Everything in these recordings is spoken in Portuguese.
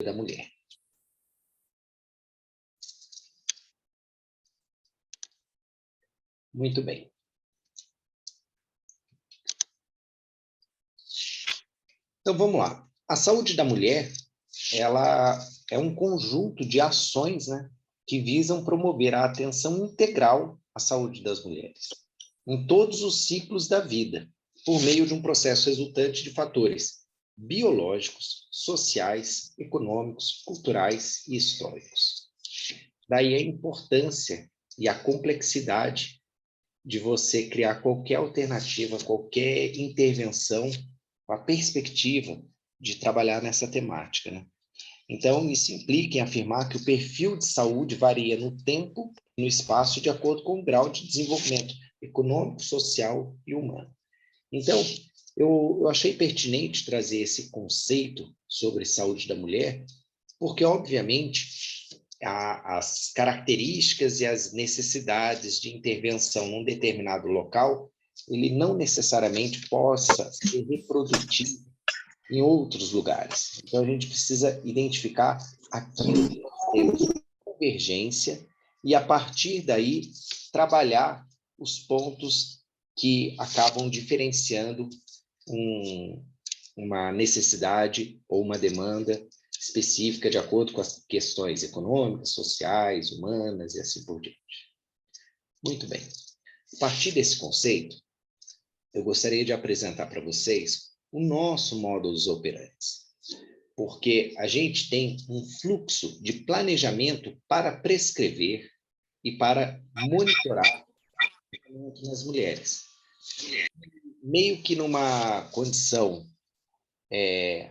da mulher. Muito bem. Então, vamos lá. A saúde da mulher, ela é um conjunto de ações, né, que visam promover a atenção integral à saúde das mulheres, em todos os ciclos da vida, por meio de um processo resultante de fatores biológicos, sociais, econômicos, culturais e históricos. Daí a importância e a complexidade de você criar qualquer alternativa, qualquer intervenção, a perspectiva de trabalhar nessa temática, né? Então, isso implica em afirmar que o perfil de saúde varia no tempo e no espaço de acordo com o grau de desenvolvimento econômico, social e humano. Então, eu achei pertinente trazer esse conceito sobre saúde da mulher, porque, obviamente, as características e as necessidades de intervenção num determinado local, ele não necessariamente possa ser reprodutivo em outros lugares. Então, a gente precisa identificar aquilo que nós temos de convergência e, a partir daí, trabalhar os pontos que acabam diferenciando uma necessidade ou uma demanda específica de acordo com as questões econômicas, sociais, humanas e assim por diante. Muito bem. A partir desse conceito, eu gostaria de apresentar para vocês o nosso modus operandi, porque a gente tem um fluxo de planejamento para prescrever e para monitorar nas mulheres. Meio que numa condição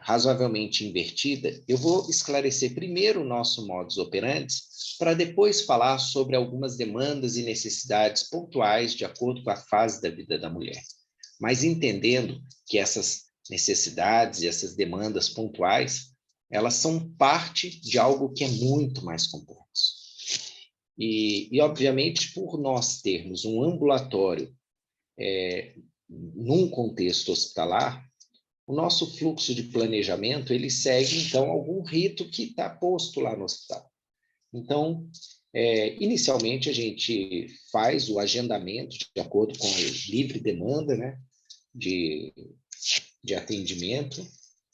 razoavelmente invertida, eu vou esclarecer primeiro o nosso modus operandi para depois falar sobre algumas demandas e necessidades pontuais de acordo com a fase da vida da mulher. Mas entendendo que essas necessidades e essas demandas pontuais, elas são parte de algo que é muito mais complexo. E obviamente, por nós termos um ambulatório num contexto hospitalar, o nosso fluxo de planejamento, ele segue, então, algum rito que está posto lá no hospital. Então, inicialmente, a gente faz o agendamento de acordo com a livre demanda, né, de atendimento.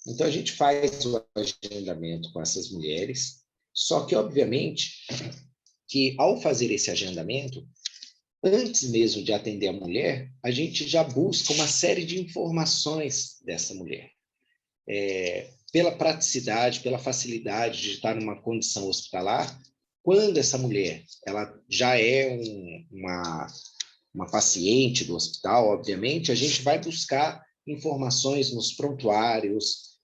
Então, a gente faz o agendamento com essas mulheres, só que, obviamente, que ao fazer esse agendamento, antes mesmo de atender a mulher, a gente já busca uma série de informações dessa mulher. Pela praticidade, pela facilidade de estar numa condição hospitalar, quando essa mulher ela já é uma paciente do hospital, obviamente, a gente vai buscar informações nos prontuários,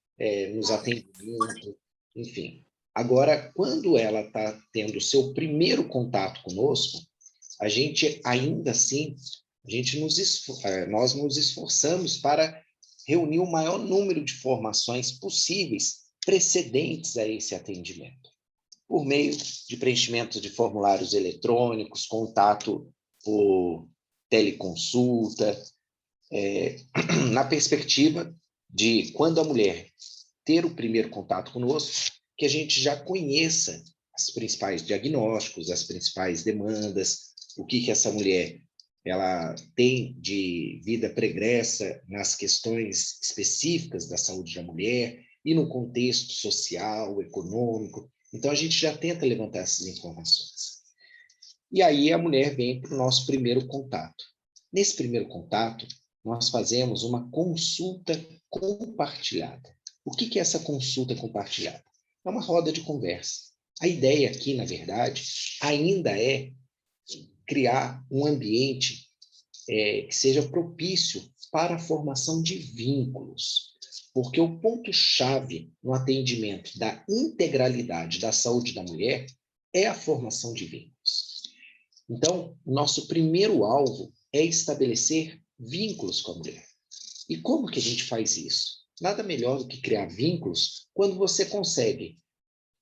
nos atendimentos, enfim. Agora, quando ela está tendo o seu primeiro contato conosco, a gente ainda assim, nós nos esforçamos para reunir o maior número de informações possíveis precedentes a esse atendimento, por meio de preenchimento de formulários eletrônicos, contato por teleconsulta, na perspectiva de, quando a mulher ter o primeiro contato conosco, que a gente já conheça os principais diagnósticos, as principais demandas, o que essa mulher ela tem de vida pregressa nas questões específicas da saúde da mulher e no contexto social, econômico. Então, a gente já tenta levantar essas informações. E aí a mulher vem para o nosso primeiro contato. Nesse primeiro contato, nós fazemos uma consulta compartilhada. O que é essa consulta compartilhada? É uma roda de conversa. A ideia aqui, na verdade, ainda é criar um ambiente que seja propício para a formação de vínculos, porque o ponto-chave no atendimento da integralidade da saúde da mulher é a formação de vínculos. Então, nosso primeiro alvo é estabelecer vínculos com a mulher. E como que a gente faz isso? Nada melhor do que criar vínculos quando você consegue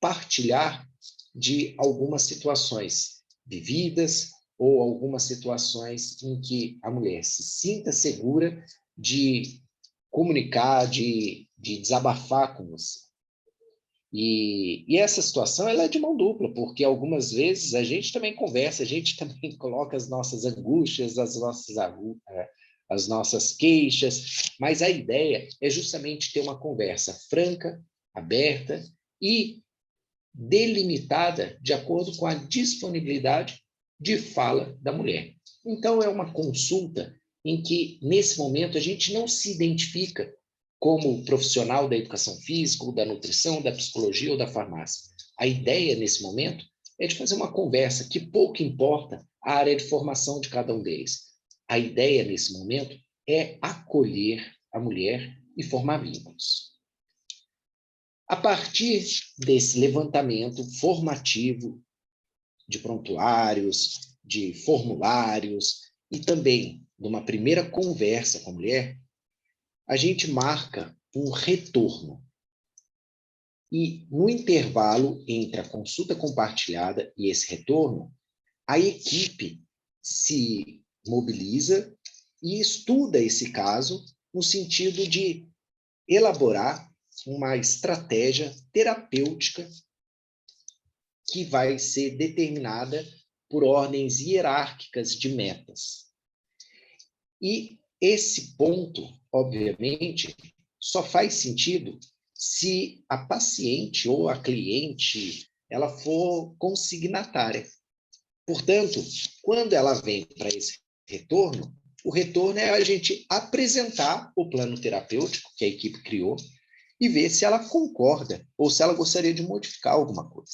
partilhar de algumas situações vividas ou algumas situações em que a mulher se sinta segura de comunicar, de desabafar com você. E essa situação ela é de mão dupla, porque algumas vezes a gente também conversa, a gente também coloca as nossas angústias, as nossas queixas, mas a ideia é justamente ter uma conversa franca, aberta e delimitada de acordo com a disponibilidade de fala da mulher. Então, é uma consulta em que, nesse momento, a gente não se identifica como profissional da educação física, ou da nutrição, da psicologia ou da farmácia. A ideia, nesse momento, é de fazer uma conversa que pouco importa a área de formação de cada um deles. A ideia, nesse momento, é acolher a mulher e formar vínculos. A partir desse levantamento formativo de prontuários, de formulários e também de uma primeira conversa com a mulher, a gente marca um retorno. E no intervalo entre a consulta compartilhada e esse retorno, a equipe se mobiliza e estuda esse caso no sentido de elaborar uma estratégia terapêutica que vai ser determinada por ordens hierárquicas de metas. E esse ponto, obviamente, só faz sentido se a paciente ou a cliente ela for consignatária. Portanto, quando ela vem para esse retorno, o retorno é a gente apresentar o plano terapêutico que a equipe criou e ver se ela concorda ou se ela gostaria de modificar alguma coisa.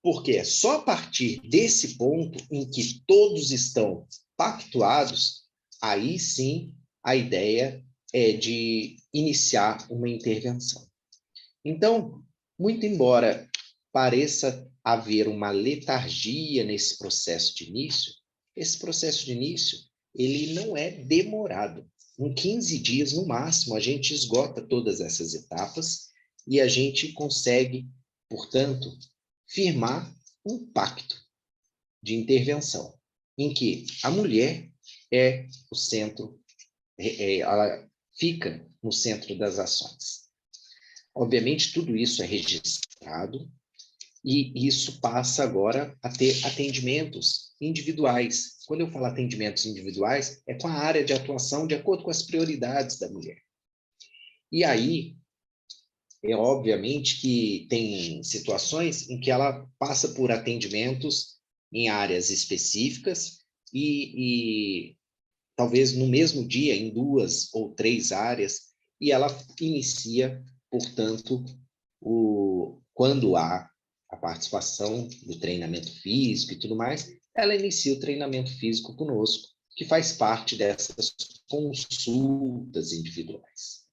Porque é só a partir desse ponto em que todos estão pactuados, aí sim a ideia é de iniciar uma intervenção. Então, muito embora pareça haver uma letargia nesse processo de início, esse processo de início ele não é demorado. Em 15 dias, no máximo, a gente esgota todas essas etapas e a gente consegue, portanto, firmar um pacto de intervenção, em que a mulher é o centro, ela fica no centro das ações. Obviamente, tudo isso é registrado e isso passa agora a ter atendimentos individuais. Quando eu falo atendimentos individuais, é com a área de atuação de acordo com as prioridades da mulher. E aí, é obviamente que tem situações em que ela passa por atendimentos em áreas específicas e talvez no mesmo dia, em 2 ou 3 áreas, e ela inicia, portanto, quando há a participação do treinamento físico e tudo mais, ela inicia o treinamento físico conosco, que faz parte dessas consultas individuais.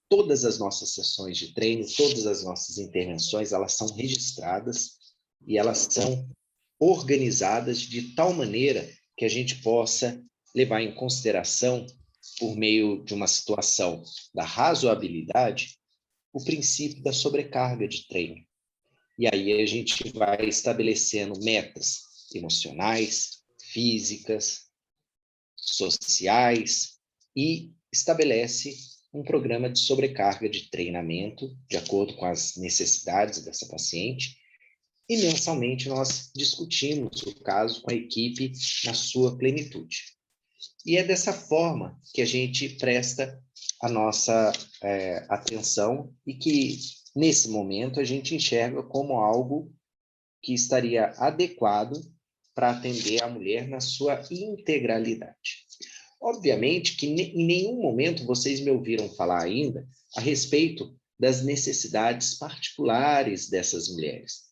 Todas as nossas sessões de treino, todas as nossas intervenções, elas são registradas e elas são organizadas de tal maneira que a gente possa levar em consideração, por meio de uma situação da razoabilidade, o princípio da sobrecarga de treino. E aí a gente vai estabelecendo metas emocionais, físicas, sociais e estabelece um programa de sobrecarga de treinamento de acordo com as necessidades dessa paciente e mensalmente nós discutimos o caso com a equipe na sua plenitude. E é dessa forma que a gente presta a nossa atenção e que, nesse momento, a gente enxerga como algo que estaria adequado para atender a mulher na sua integralidade. Obviamente que em nenhum momento vocês me ouviram falar ainda a respeito das necessidades particulares dessas mulheres,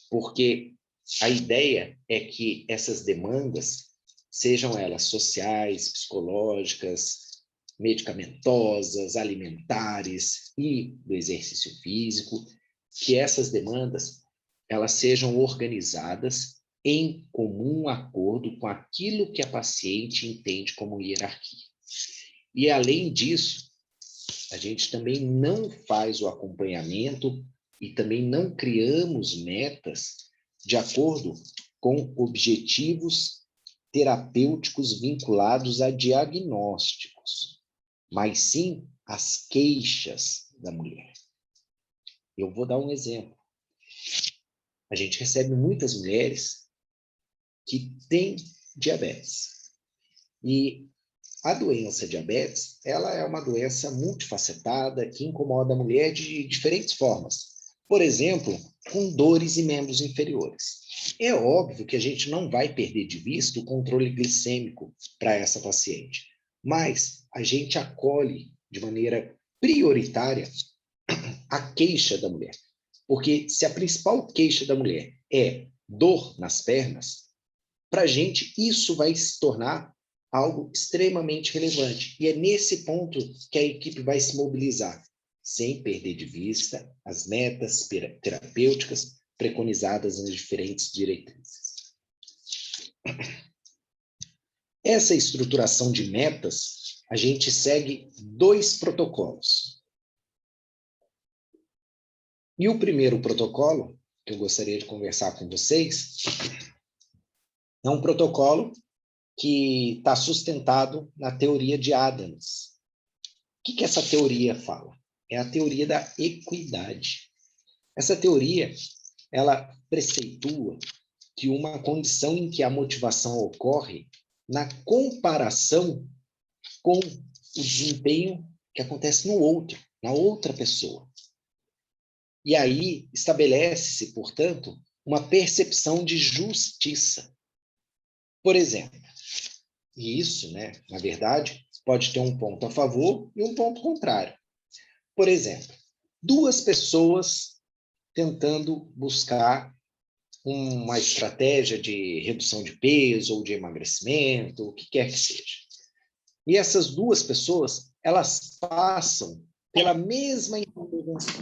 porque a ideia é que essas demandas, sejam elas sociais, psicológicas, medicamentosas, alimentares e do exercício físico, que essas demandas elas sejam organizadas em comum acordo com aquilo que a paciente entende como hierarquia. E, além disso, a gente também não faz o acompanhamento e também não criamos metas de acordo com objetivos terapêuticos vinculados a diagnósticos, mas sim às queixas da mulher. Eu vou dar um exemplo. A gente recebe muitas mulheres que têm diabetes. E a doença diabetes, ela é uma doença multifacetada que incomoda a mulher de diferentes formas. Por exemplo, com dores em membros inferiores. É óbvio que a gente não vai perder de vista o controle glicêmico para essa paciente, mas a gente acolhe de maneira prioritária a queixa da mulher. Porque se a principal queixa da mulher é dor nas pernas, para a gente isso vai se tornar algo extremamente relevante. E é nesse ponto que a equipe vai se mobilizar, sem perder de vista as metas terapêuticas preconizadas nas diferentes diretrizes. Essa estruturação de metas, a gente segue 2 protocolos. E o primeiro protocolo, que eu gostaria de conversar com vocês, é um protocolo que está sustentado na teoria de Adams. O que essa teoria fala? É a teoria da equidade. Essa teoria, ela preceitua que uma condição em que a motivação ocorre na comparação com o desempenho que acontece no outro, na outra pessoa. E aí estabelece-se, portanto, uma percepção de justiça. Por exemplo, e isso, né, na verdade, pode ter um ponto a favor e um ponto contrário. Por exemplo, 2 pessoas tentando buscar uma estratégia de redução de peso ou de emagrecimento, o que quer que seja. E essas 2 pessoas, elas passam pela mesma intervenção.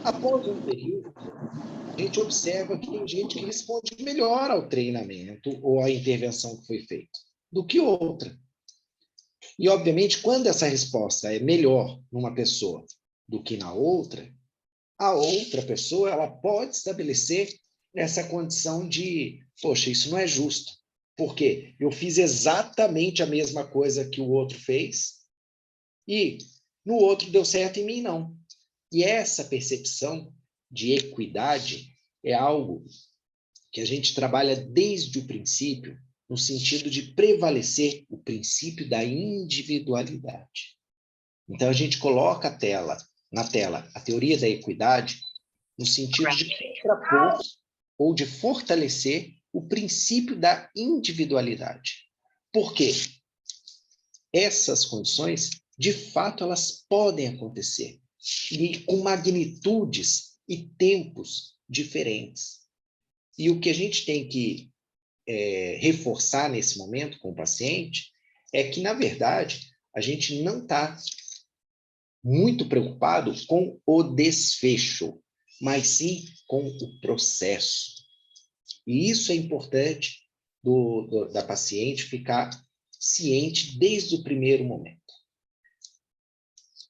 Após um período, a gente observa que tem gente que responde melhor ao treinamento ou à intervenção que foi feita do que outra. E, obviamente, quando essa resposta é melhor numa pessoa do que na outra, a outra pessoa ela pode estabelecer essa condição de, poxa, isso não é justo. Por quê? Eu fiz exatamente a mesma coisa que o outro fez e no outro deu certo e em mim não. E essa percepção de equidade é algo que a gente trabalha desde o princípio, no sentido de prevalecer o princípio da individualidade. Então, a gente coloca na tela a teoria da equidade no sentido de contrapor ou de fortalecer o princípio da individualidade. Por quê? Essas condições, de fato, elas podem acontecer, e com magnitudes e tempos diferentes. E o que a gente tem que reforçar nesse momento com o paciente é que, na verdade, a gente não está muito preocupado com o desfecho, mas sim com o processo. E isso é importante da paciente ficar ciente desde o primeiro momento.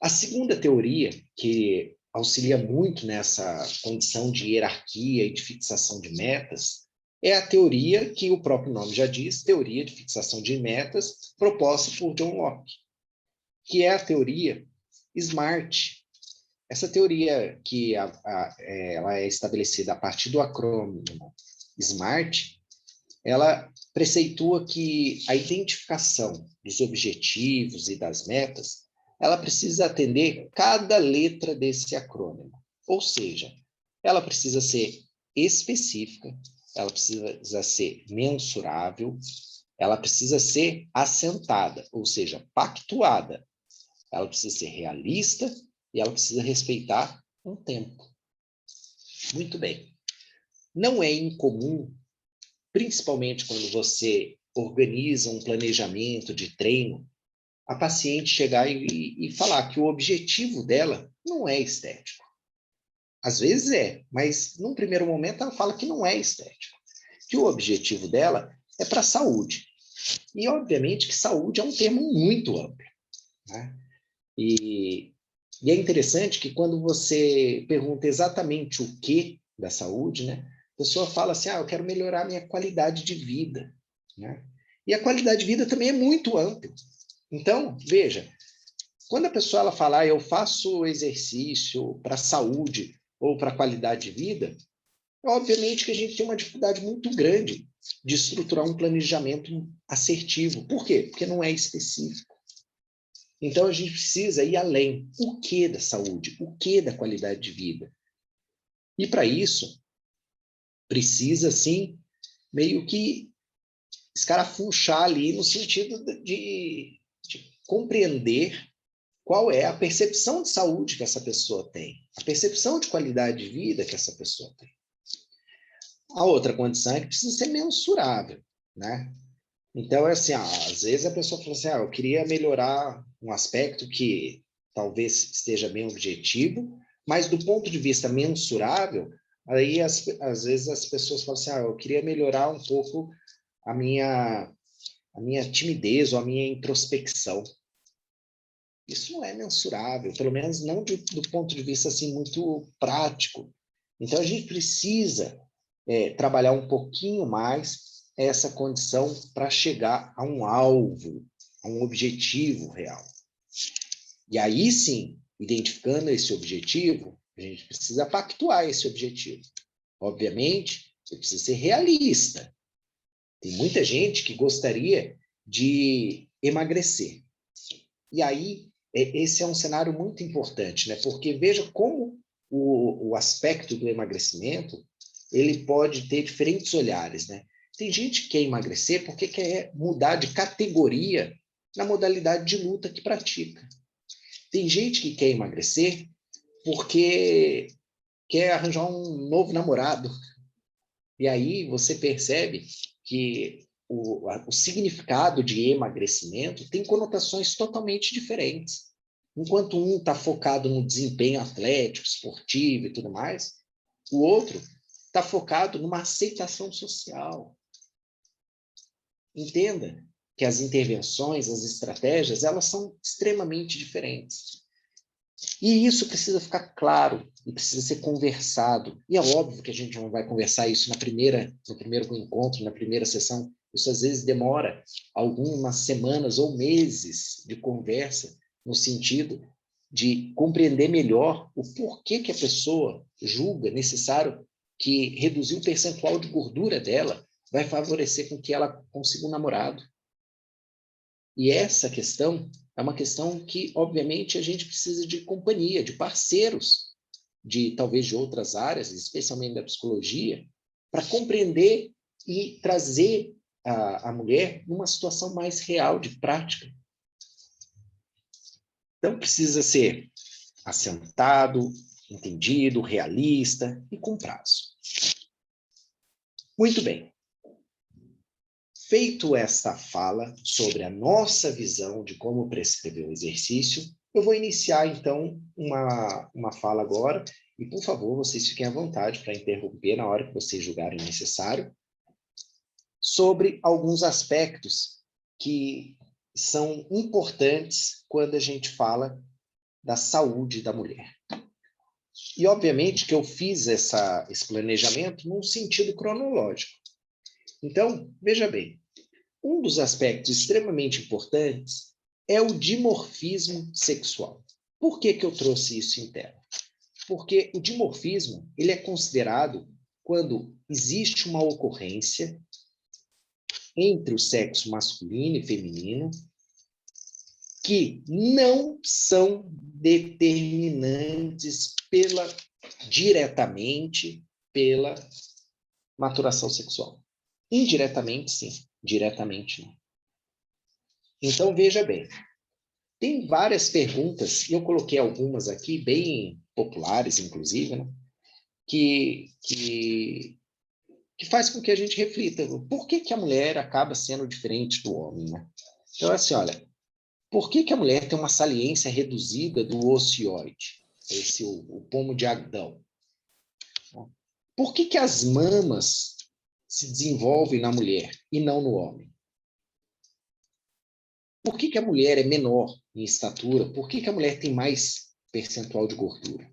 A segunda teoria, que auxilia muito nessa condição de hierarquia e de fixação de metas, é a teoria que o próprio nome já diz, teoria de fixação de metas, proposta por John Locke, que é a teoria SMART. Essa teoria que ela é estabelecida a partir do acrônimo SMART, ela preceitua que a identificação dos objetivos e das metas, ela precisa atender cada letra desse acrônimo. Ou seja, ela precisa ser específica, ela precisa ser mensurável, ela precisa ser assentada, ou seja, pactuada. Ela precisa ser realista e ela precisa respeitar um tempo. Muito bem. Não é incomum, principalmente quando você organiza um planejamento de treino, a paciente chegar e falar que o objetivo dela não é estético. Às vezes é, mas num primeiro momento ela fala que não é estético. Que o objetivo dela é para a saúde. E, obviamente, que saúde é um termo muito amplo, né? E é interessante que quando você pergunta exatamente o que da saúde, né, a pessoa fala assim, eu quero melhorar a minha qualidade de vida, né? E a qualidade de vida também é muito ampla. Então, veja, quando a pessoa ela fala, eu faço exercício para a saúde, ou para a qualidade de vida, obviamente que a gente tem uma dificuldade muito grande de estruturar um planejamento assertivo. Por quê? Porque não é específico. Então, a gente precisa ir além. O que da saúde? O que da qualidade de vida? E, para isso, precisa, sim, meio que escarafunchar ali no sentido de compreender qual é a percepção de saúde que essa pessoa tem, a percepção de qualidade de vida que essa pessoa tem. A outra condição é que precisa ser mensurável, né? Então, é assim, às vezes a pessoa fala assim, eu queria melhorar um aspecto que talvez esteja bem objetivo, mas do ponto de vista mensurável, aí às vezes as pessoas falam assim, eu queria melhorar um pouco a minha timidez ou a minha introspecção. Isso não é mensurável, pelo menos não do ponto de vista assim muito prático. Então, a gente precisa trabalhar um pouquinho mais essa condição para chegar a um alvo, a um objetivo real. E aí, sim, identificando esse objetivo, a gente precisa pactuar esse objetivo. Obviamente, você precisa ser realista. Tem muita gente que gostaria de emagrecer. E aí, esse é um cenário muito importante, né? Porque veja como o aspecto do emagrecimento ele pode ter diferentes olhares, né? Tem gente que quer emagrecer porque quer mudar de categoria na modalidade de luta que pratica. Tem gente que quer emagrecer porque quer arranjar um novo namorado. E aí você percebe que o significado de emagrecimento tem conotações totalmente diferentes. Enquanto um está focado no desempenho atlético, esportivo e tudo mais, o outro está focado numa aceitação social. Entenda que as intervenções, as estratégias, elas são extremamente diferentes. E isso precisa ficar claro e precisa ser conversado. E é óbvio que a gente não vai conversar isso no primeiro encontro, na primeira sessão. Isso às vezes demora algumas semanas ou meses de conversa, no sentido de compreender melhor o porquê que a pessoa julga necessário que reduzir o percentual de gordura dela vai favorecer com que ela consiga um namorado. E essa questão é uma questão que, obviamente, a gente precisa de companhia, de parceiros, talvez de outras áreas, especialmente da psicologia, para compreender e trazer a mulher numa situação mais real, de prática. Então, precisa ser assentado, entendido, realista e com prazo. Muito bem. Feito esta fala sobre a nossa visão de como prescrever o exercício, eu vou iniciar, então, uma fala agora, e, por favor, vocês fiquem à vontade para interromper na hora que vocês julgarem necessário, sobre alguns aspectos que são importantes quando a gente fala da saúde da mulher. E, obviamente, que eu fiz esse planejamento num sentido cronológico. Então, veja bem, um dos aspectos extremamente importantes é o dimorfismo sexual. Por que eu trouxe isso em tela? Porque o dimorfismo ele é considerado quando existe uma ocorrência entre o sexo masculino e feminino que não são determinantes diretamente pela maturação sexual. Indiretamente, sim. Diretamente, não. Então, veja bem. Tem várias perguntas, e eu coloquei algumas aqui, bem populares, inclusive, né? que faz com que a gente reflita. Por que a mulher acaba sendo diferente do homem, né? Então, assim, olha, por que a mulher tem uma saliência reduzida do ocioide? O pomo de Adão. Por que as mamas se desenvolvem na mulher e não no homem? Por que a mulher é menor em estatura? Por que a mulher tem mais percentual de gordura?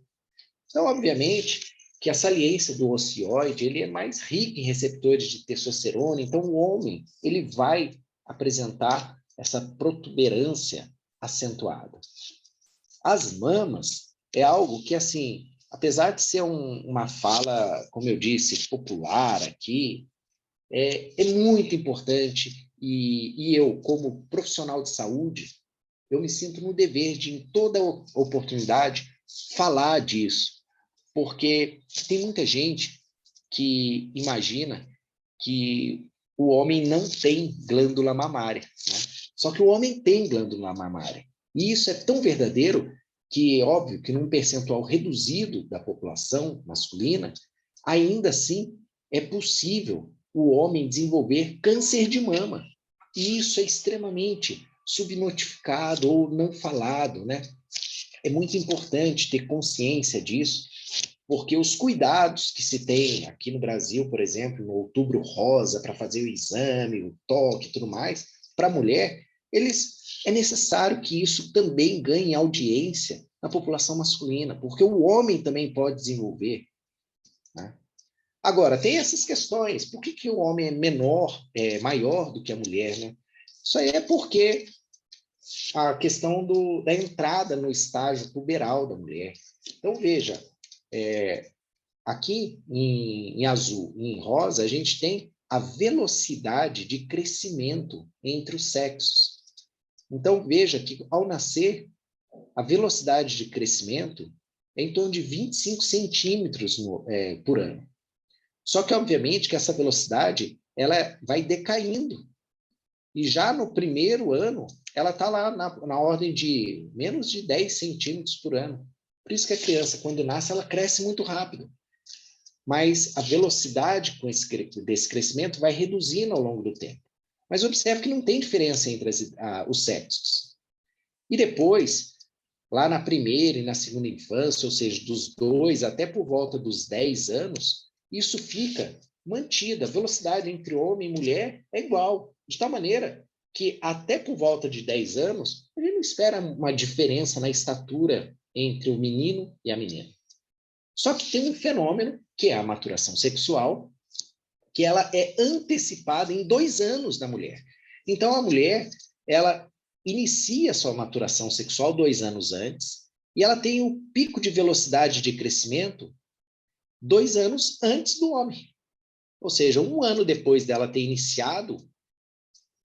Então, obviamente, que a saliência do ocioide ele é mais rica em receptores de testosterona, então o homem ele vai apresentar essa protuberância acentuada. As mamas é algo que, assim, apesar de ser uma fala, como eu disse, popular aqui, é muito importante e eu, como profissional de saúde, eu me sinto no dever de, em toda oportunidade, falar disso, porque tem muita gente que imagina que o homem não tem glândula mamária, né? Só que o homem tem glândula mamária. E isso é tão verdadeiro que é óbvio que num percentual reduzido da população masculina, ainda assim é possível o homem desenvolver câncer de mama. E isso é extremamente subnotificado ou não falado, né? É muito importante ter consciência disso, porque os cuidados que se tem aqui no Brasil, por exemplo, no Outubro Rosa, para fazer o exame, o toque e tudo mais, para a mulher, é necessário que isso também ganhe audiência na população masculina, porque o homem também pode desenvolver, né? Agora, tem essas questões. Por que o homem é maior do que a mulher, né? Isso aí é porque a questão da entrada no estágio puberal da mulher. Então, veja, aqui em azul e em rosa, a gente tem a velocidade de crescimento entre os sexos. Então, veja que, ao nascer, a velocidade de crescimento é em torno de 25 centímetros por ano. Só que, obviamente, que essa velocidade ela vai decaindo. E já no primeiro ano, ela está lá na ordem de menos de 10 centímetros por ano. Por isso que a criança, quando nasce, ela cresce muito rápido. Mas a velocidade desse crescimento vai reduzindo ao longo do tempo. Mas observe que não tem diferença entre os sexos. E depois, lá na primeira e na segunda infância, ou seja, dos 2 até por volta dos 10 anos, isso fica mantido. A velocidade entre homem e mulher é igual, de tal maneira que até por volta de 10 anos, a gente não espera uma diferença na estatura entre o menino e a menina. Só que tem um fenômeno, que é a maturação sexual, que ela é antecipada em 2 anos da mulher. Então, a mulher, ela inicia sua maturação sexual 2 anos antes, e ela tem o pico de velocidade de crescimento 2 anos antes do homem. Ou seja, 1 ano depois dela ter iniciado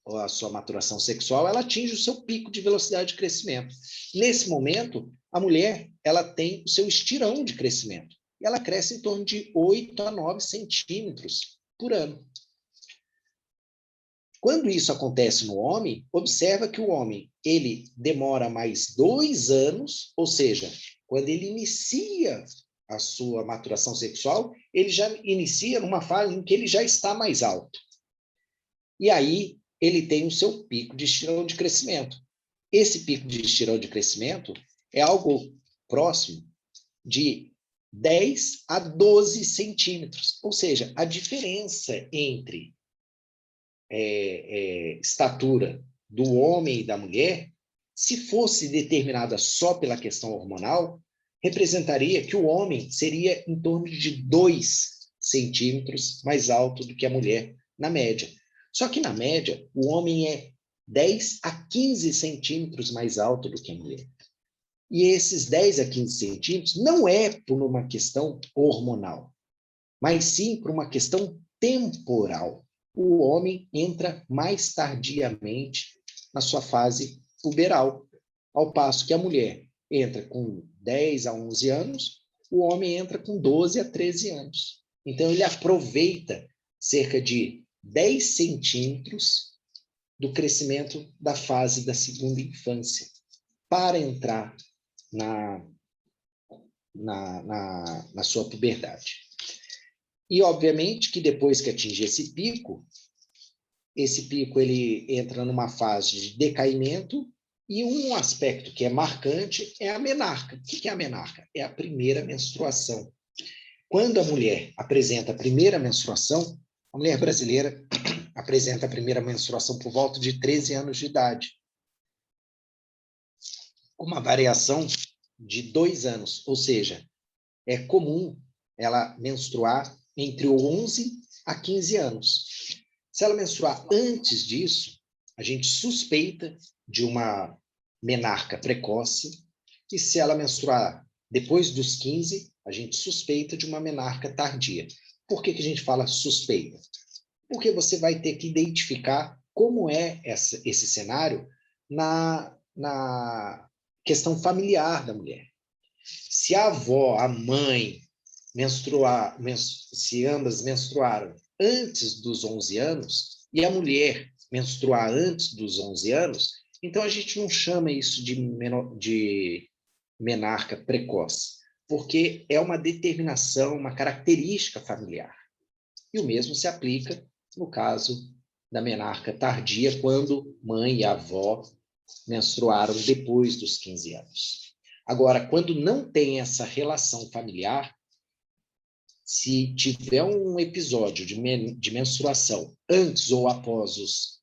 a sua maturação sexual, ela atinge o seu pico de velocidade de crescimento. Nesse momento, a mulher ela tem o seu estirão de crescimento. E ela cresce em torno de 8 a 9 centímetros por ano. Quando isso acontece no homem, observa que o homem ele demora mais 2 anos, ou seja, quando ele inicia a sua maturação sexual, ele já inicia numa fase em que ele já está mais alto. E aí ele tem o seu pico de estirão de crescimento. Esse pico de estirão de crescimento é algo próximo de 10 a 12 centímetros. Ou seja, a diferença entre estatura do homem e da mulher, se fosse determinada só pela questão hormonal, representaria que o homem seria em torno de 2 centímetros mais alto do que a mulher, na média. Só que, na média, o homem é 10 a 15 centímetros mais alto do que a mulher. E esses 10 a 15 centímetros não é por uma questão hormonal, mas sim por uma questão temporal. O homem entra mais tardiamente na sua fase puberal, ao passo que a mulher entra com 10 a 11 anos, o homem entra com 12 a 13 anos. Então, ele aproveita cerca de 10 centímetros do crescimento da fase da segunda infância para entrar na sua puberdade. E, obviamente, que depois que atingir esse pico ele entra numa fase de decaimento e um aspecto que é marcante é a menarca. O que é a menarca? É a primeira menstruação. Quando a mulher apresenta a primeira menstruação, a mulher brasileira apresenta a primeira menstruação por volta de 13 anos de idade, uma variação de 2 anos, ou seja, é comum ela menstruar entre 11 a 15 anos. Se ela menstruar antes disso, a gente suspeita de uma menarca precoce, e se ela menstruar depois dos 15, a gente suspeita de uma menarca tardia. Por que que a gente fala suspeita? Porque você vai ter que identificar como é esse cenário na questão familiar da mulher. Se a avó, a mãe, se ambas menstruaram antes dos 11 anos, e a mulher menstruar antes dos 11 anos, então a gente não chama isso de menarca precoce, porque é uma determinação, uma característica familiar. E o mesmo se aplica no caso da menarca tardia, quando mãe e avó menstruaram depois dos 15 anos. Agora, quando não tem essa relação familiar, se tiver um episódio de menstruação antes ou após os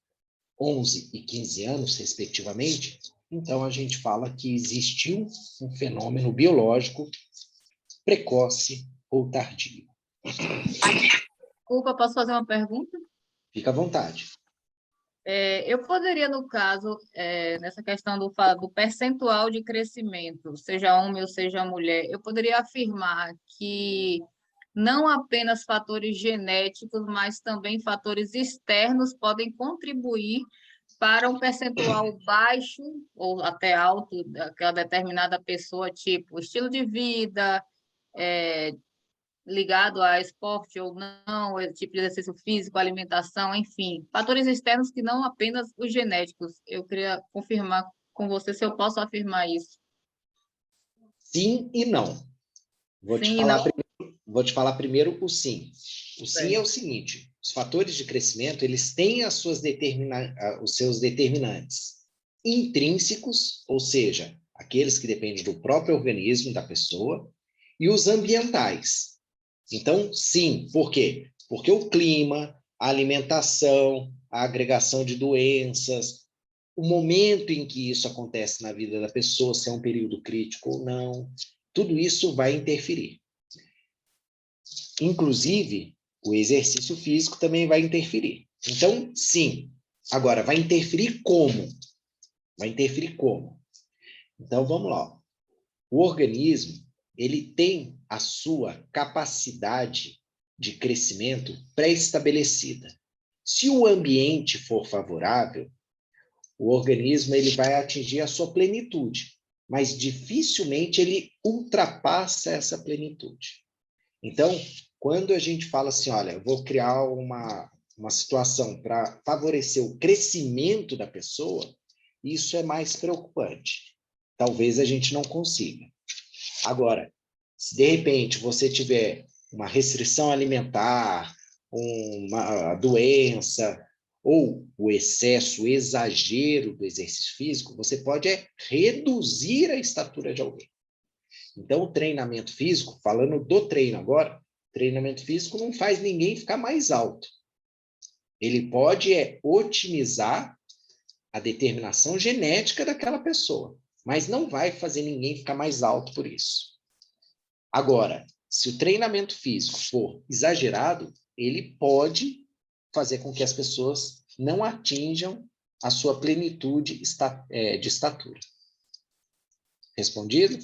11 e 15 anos, respectivamente, então a gente fala que existiu um fenômeno biológico precoce ou tardio. Desculpa, posso fazer uma pergunta? Fica à vontade. Eu poderia, no caso, nessa questão do percentual de crescimento, seja homem ou seja mulher, eu poderia afirmar que não apenas fatores genéticos, mas também fatores externos podem contribuir para um percentual baixo ou até alto daquela determinada pessoa, tipo estilo de vida, ligado a esporte ou não, tipo de exercício físico, alimentação, enfim, fatores externos que não apenas os genéticos. Eu queria confirmar com você se eu posso afirmar isso. Sim e não. Sim e não? Vou te falar primeiro o sim. O sim é o Certo. seguinte: os fatores de crescimento eles têm os seus determinantes intrínsecos, ou seja, aqueles que dependem do próprio organismo da pessoa, e os ambientais. Então, sim, por quê? Porque o clima, a alimentação, a agregação de doenças, o momento em que isso acontece na vida da pessoa, se é um período crítico ou não, tudo isso vai interferir. Inclusive, o exercício físico também vai interferir. Então, sim. Agora, vai interferir como? Vai interferir como? Então, vamos lá. O organismo, ele tem a sua capacidade de crescimento pré-estabelecida. Se o ambiente for favorável, o organismo ele vai atingir a sua plenitude, mas dificilmente ele ultrapassa essa plenitude. Então, quando a gente fala assim, olha, eu vou criar uma situação para favorecer o crescimento da pessoa, isso é mais preocupante. Talvez a gente não consiga. Agora, se de repente você tiver uma restrição alimentar, uma doença, ou o excesso, o exagero do exercício físico, você pode reduzir a estatura de alguém. Então, o treinamento físico, falando do treino agora, treinamento físico não faz ninguém ficar mais alto. Ele pode otimizar a determinação genética daquela pessoa, mas não vai fazer ninguém ficar mais alto por isso. Agora, se o treinamento físico for exagerado, ele pode fazer com que as pessoas não atinjam a sua plenitude de estatura. Respondido?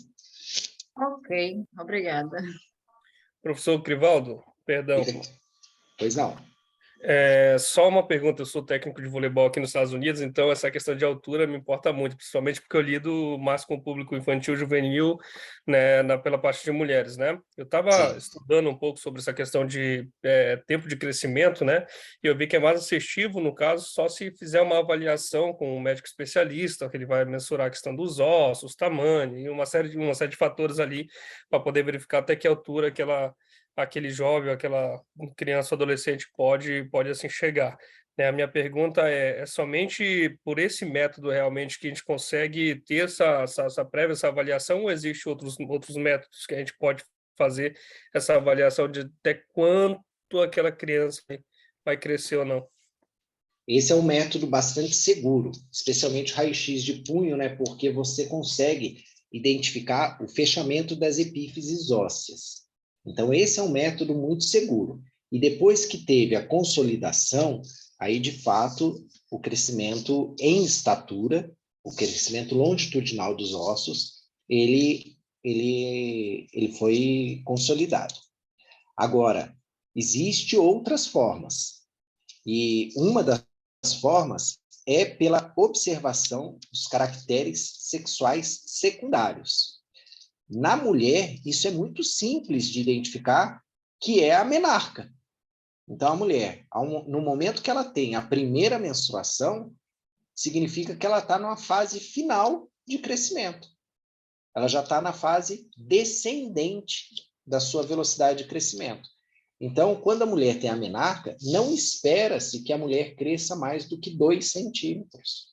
Ok, obrigada. Professor Crivaldo, perdão. Pois não. Só uma pergunta, eu sou técnico de voleibol aqui nos Estados Unidos, então essa questão de altura me importa muito, principalmente porque eu lido mais com o público infantil, juvenil, né, pela parte de mulheres, né? Eu estava estudando um pouco sobre essa questão de tempo de crescimento, né? E eu vi que é mais assertivo, no caso, só se fizer uma avaliação com um médico especialista, que ele vai mensurar a questão dos ossos, tamanho, e uma série de fatores ali para poder verificar até que altura aquele jovem, aquela criança ou adolescente pode assim chegar. Né? A minha pergunta é somente por esse método realmente que a gente consegue ter essa prévia, essa avaliação, ou existem outros métodos que a gente pode fazer essa avaliação de até quanto aquela criança vai crescer ou não? Esse é um método bastante seguro, especialmente o raio-x de punho, né? Porque você consegue identificar o fechamento das epífises ósseas. Então, esse é um método muito seguro. E depois que teve a consolidação, aí, de fato, o crescimento em estatura, o crescimento longitudinal dos ossos, ele ele foi consolidado. Agora, existem outras formas, e uma das formas é pela observação dos caracteres sexuais secundários. Na mulher, isso é muito simples de identificar, que é a menarca. Então, a mulher, no momento que ela tem a primeira menstruação, significa que ela está numa fase final de crescimento. Ela já está na fase descendente da sua velocidade de crescimento. Então, quando a mulher tem a menarca, não espera-se que a mulher cresça mais do que 2 centímetros.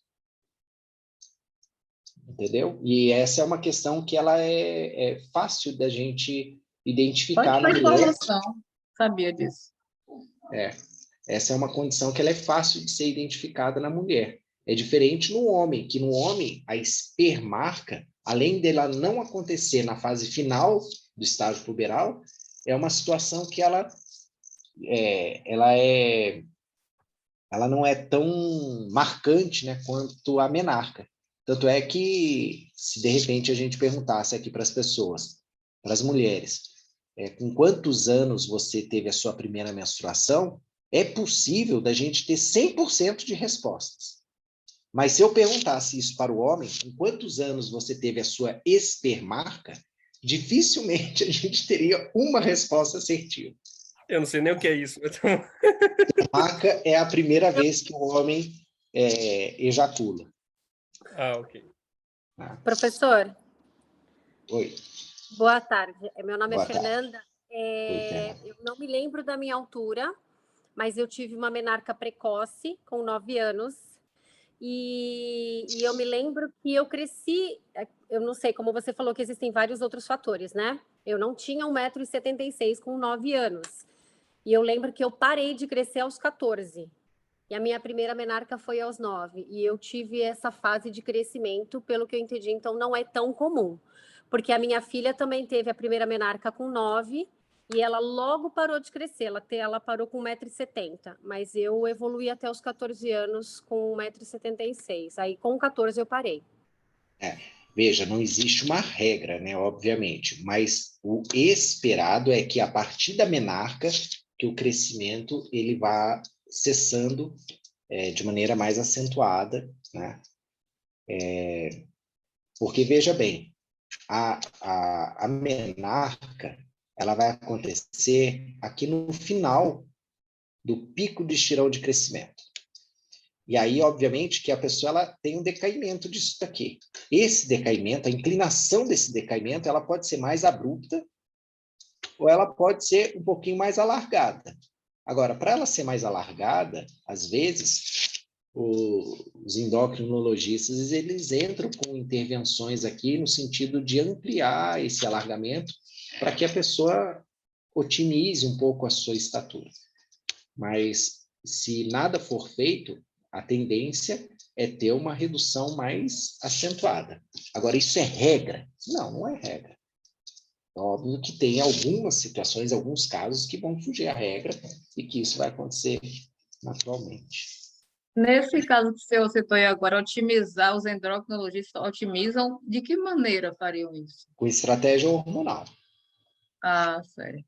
Entendeu? E essa é uma questão que ela é fácil da gente identificar na mulher. Informação, sabia disso. Essa é uma condição que ela é fácil de ser identificada na mulher. É diferente no homem, que no homem a espermarca, além dela não acontecer na fase final do estágio puberal, é uma situação que ela não é tão marcante, né, quanto a menarca. Tanto é que, se de repente a gente perguntasse aqui para as pessoas, para as mulheres, com quantos anos você teve a sua primeira menstruação, é possível da gente ter 100% de respostas. Mas se eu perguntasse isso para o homem, com quantos anos você teve a sua espermarca, dificilmente a gente teria uma resposta assertiva. Eu não sei nem o que é isso. Espermarca é a primeira vez que o homem ejacula. Ok. Professor. Oi. Boa tarde. Meu nome Boa é Fernanda. Fernanda. Eu não me lembro da minha altura, mas eu tive uma menarca precoce, com 9 anos. E eu me lembro que eu cresci, eu não sei, como você falou que existem vários outros fatores, né? Eu não tinha 1,76 m com 9 anos. E eu lembro que eu parei de crescer aos 14. E a minha primeira menarca foi aos 9. E eu tive essa fase de crescimento, pelo que eu entendi, então não é tão comum. Porque a minha filha também teve a primeira menarca com 9 e ela logo parou de crescer. Ela parou com 1,70 m, mas eu evoluí até os 14 anos com 1,76 m. Aí com 14 eu parei. Veja, não existe uma regra, né, obviamente, mas o esperado é que a partir da menarca que o crescimento ele vá cessando de maneira mais acentuada, né? Porque, veja bem, a menarca ela vai acontecer aqui no final do pico de estirão de crescimento. E aí, obviamente, que a pessoa ela tem um decaimento disso daqui. Esse decaimento, a inclinação desse decaimento, ela pode ser mais abrupta ou ela pode ser um pouquinho mais alargada. Agora, para ela ser mais alargada, às vezes, os endocrinologistas eles entram com intervenções aqui no sentido de ampliar esse alargamento para que a pessoa otimize um pouco a sua estatura. Mas, se nada for feito, a tendência é ter uma redução mais acentuada. Agora, isso é regra? Não, não é regra. Óbvio que tem algumas situações, alguns casos que vão fugir à regra e que isso vai acontecer naturalmente. Nesse caso que você citou aí agora, otimizar, os endocrinologistas otimizam, de que maneira fariam isso? Com estratégia hormonal. Ah, certo.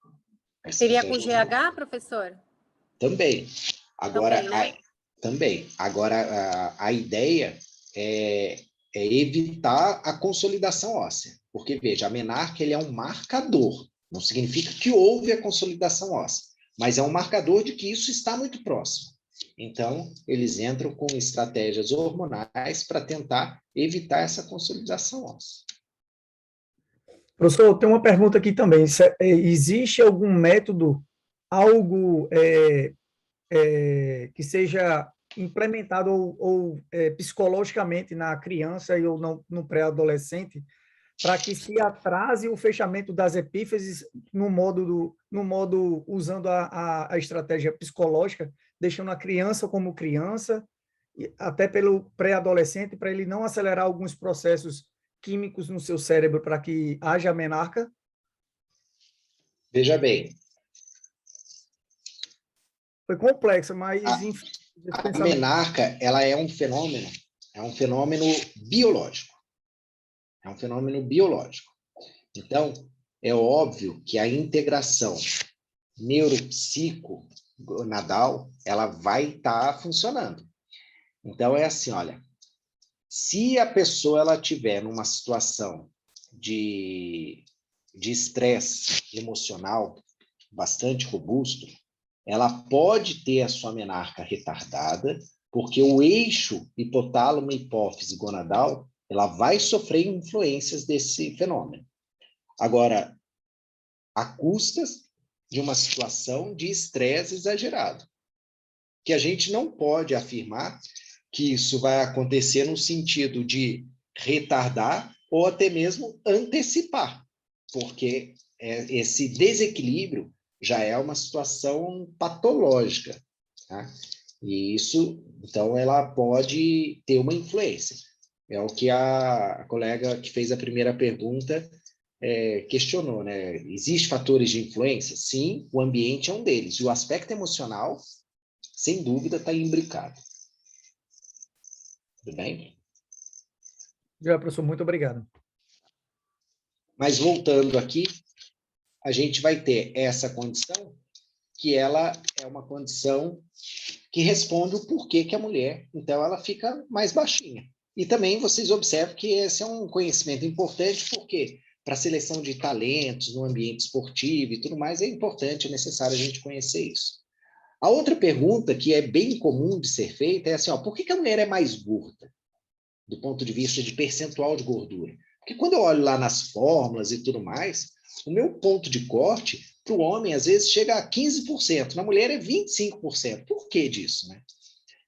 Seria com GH, professor? Também. Agora, também, né? Também. Agora, a ideia é evitar a consolidação óssea. Porque, veja, a menarca ele é um marcador. Não significa que houve a consolidação óssea, mas é um marcador de que isso está muito próximo. Então, eles entram com estratégias hormonais para tentar evitar essa consolidação óssea. Professor, tem uma pergunta aqui também. Existe algum método, algo que seja implementado ou psicologicamente na criança ou no pré-adolescente para que se atrase o fechamento das epífises no modo usando a estratégia psicológica, deixando a criança como criança, até pelo pré-adolescente, para ele não acelerar alguns processos químicos no seu cérebro para que haja menarca? Veja bem. Foi complexo, mas... A menarca, ela é um fenômeno biológico. É um fenômeno biológico. Então, é óbvio que a integração neuropsico-gonadal, ela vai estar funcionando. Então, é assim, olha, se a pessoa ela tiver numa situação de estresse emocional bastante robusto, ela pode ter a sua menarca retardada, porque o eixo hipotálamo, hipófise, gonadal, ela vai sofrer influências desse fenômeno. Agora, a custas de uma situação de estresse exagerado, que a gente não pode afirmar que isso vai acontecer no sentido de retardar ou até mesmo antecipar, porque esse desequilíbrio já é uma situação patológica, tá? E isso, então, ela pode ter uma influência. É o que a colega que fez a primeira pergunta questionou, né? Existem fatores de influência? Sim, o ambiente é um deles. E o aspecto emocional, sem dúvida, está imbricado. Tudo bem? Já, professor, muito obrigado. Mas voltando aqui, a gente vai ter essa condição, que ela é uma condição que responde o porquê que a mulher, então, ela fica mais baixinha. E também vocês observam que esse é um conhecimento importante, porque para a seleção de talentos no ambiente esportivo e tudo mais, é importante, é necessário a gente conhecer isso. A outra pergunta que é bem comum de ser feita é assim, ó, por que a mulher é mais gorda, do ponto de vista de percentual de gordura? Porque quando eu olho lá nas fórmulas e tudo mais, o meu ponto de corte para o homem, às vezes, chega a 15%, na mulher é 25%. Por que disso, né?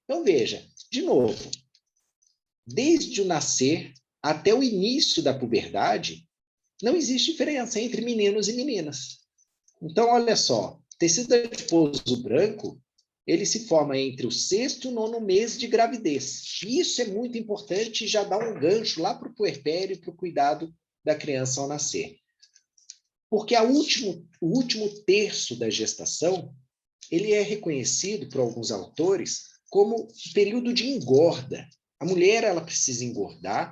Então, veja, de novo, desde o nascer até o início da puberdade, não existe diferença entre meninos e meninas. Então, olha só, tecido adiposo branco, ele se forma entre o 6º e o 9º mês de gravidez. E isso é muito importante e já dá um gancho lá para o puerpério, para o cuidado da criança ao nascer. Porque o último terço da gestação, ele é reconhecido por alguns autores como período de engorda. A mulher, ela precisa engordar,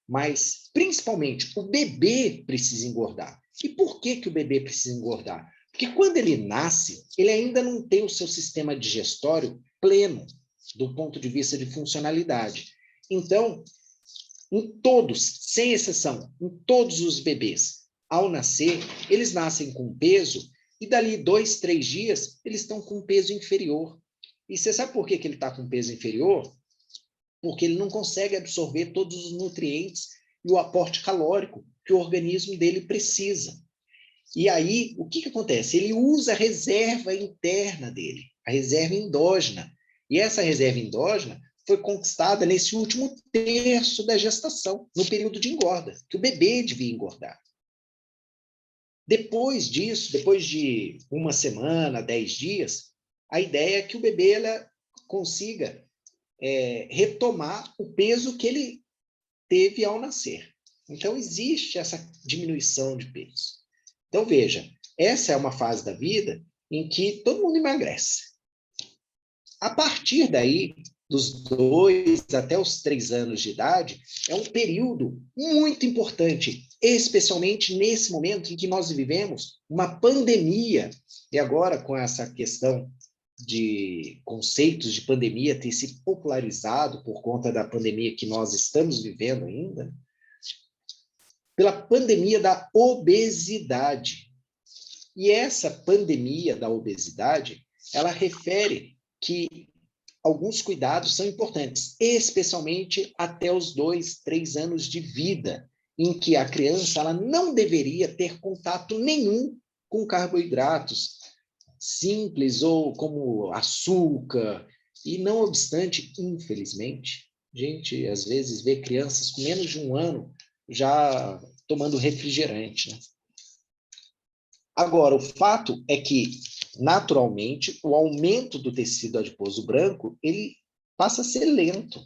mas, principalmente, o bebê precisa engordar. E por que o bebê precisa engordar? Porque quando ele nasce, ele ainda não tem o seu sistema digestório pleno, do ponto de vista de funcionalidade. Então, em todos, sem exceção, em todos os bebês, ao nascer, eles nascem com peso e dali 2, 3 dias, eles estão com peso inferior. E você sabe por que ele está com peso inferior? Porque ele não consegue absorver todos os nutrientes e o aporte calórico que o organismo dele precisa. E aí, o que acontece? Ele usa a reserva interna dele, a reserva endógena. E essa reserva endógena foi conquistada nesse último terço da gestação, no período de engorda, que o bebê devia engordar. Depois disso, depois de 1 semana, 10 dias, a ideia é que o bebê ela consiga retomar o peso que ele teve ao nascer. Então, existe essa diminuição de peso. Então, veja, essa é uma fase da vida em que todo mundo emagrece. A partir daí, dos 2 até os 3 anos de idade, é um período muito importante, especialmente nesse momento em que nós vivemos uma pandemia, e agora com essa questão de conceitos de pandemia ter se popularizado por conta da pandemia que nós estamos vivendo ainda, pela pandemia da obesidade. E essa pandemia da obesidade, ela refere que alguns cuidados são importantes, especialmente até os 2, 3 anos de vida, em que a criança ela não deveria ter contato nenhum com carboidratos simples ou como açúcar. E não obstante, infelizmente, a gente às vezes vê crianças com menos de 1 ano já tomando refrigerante, né? Agora, o fato é que, naturalmente, o aumento do tecido adiposo branco, ele passa a ser lento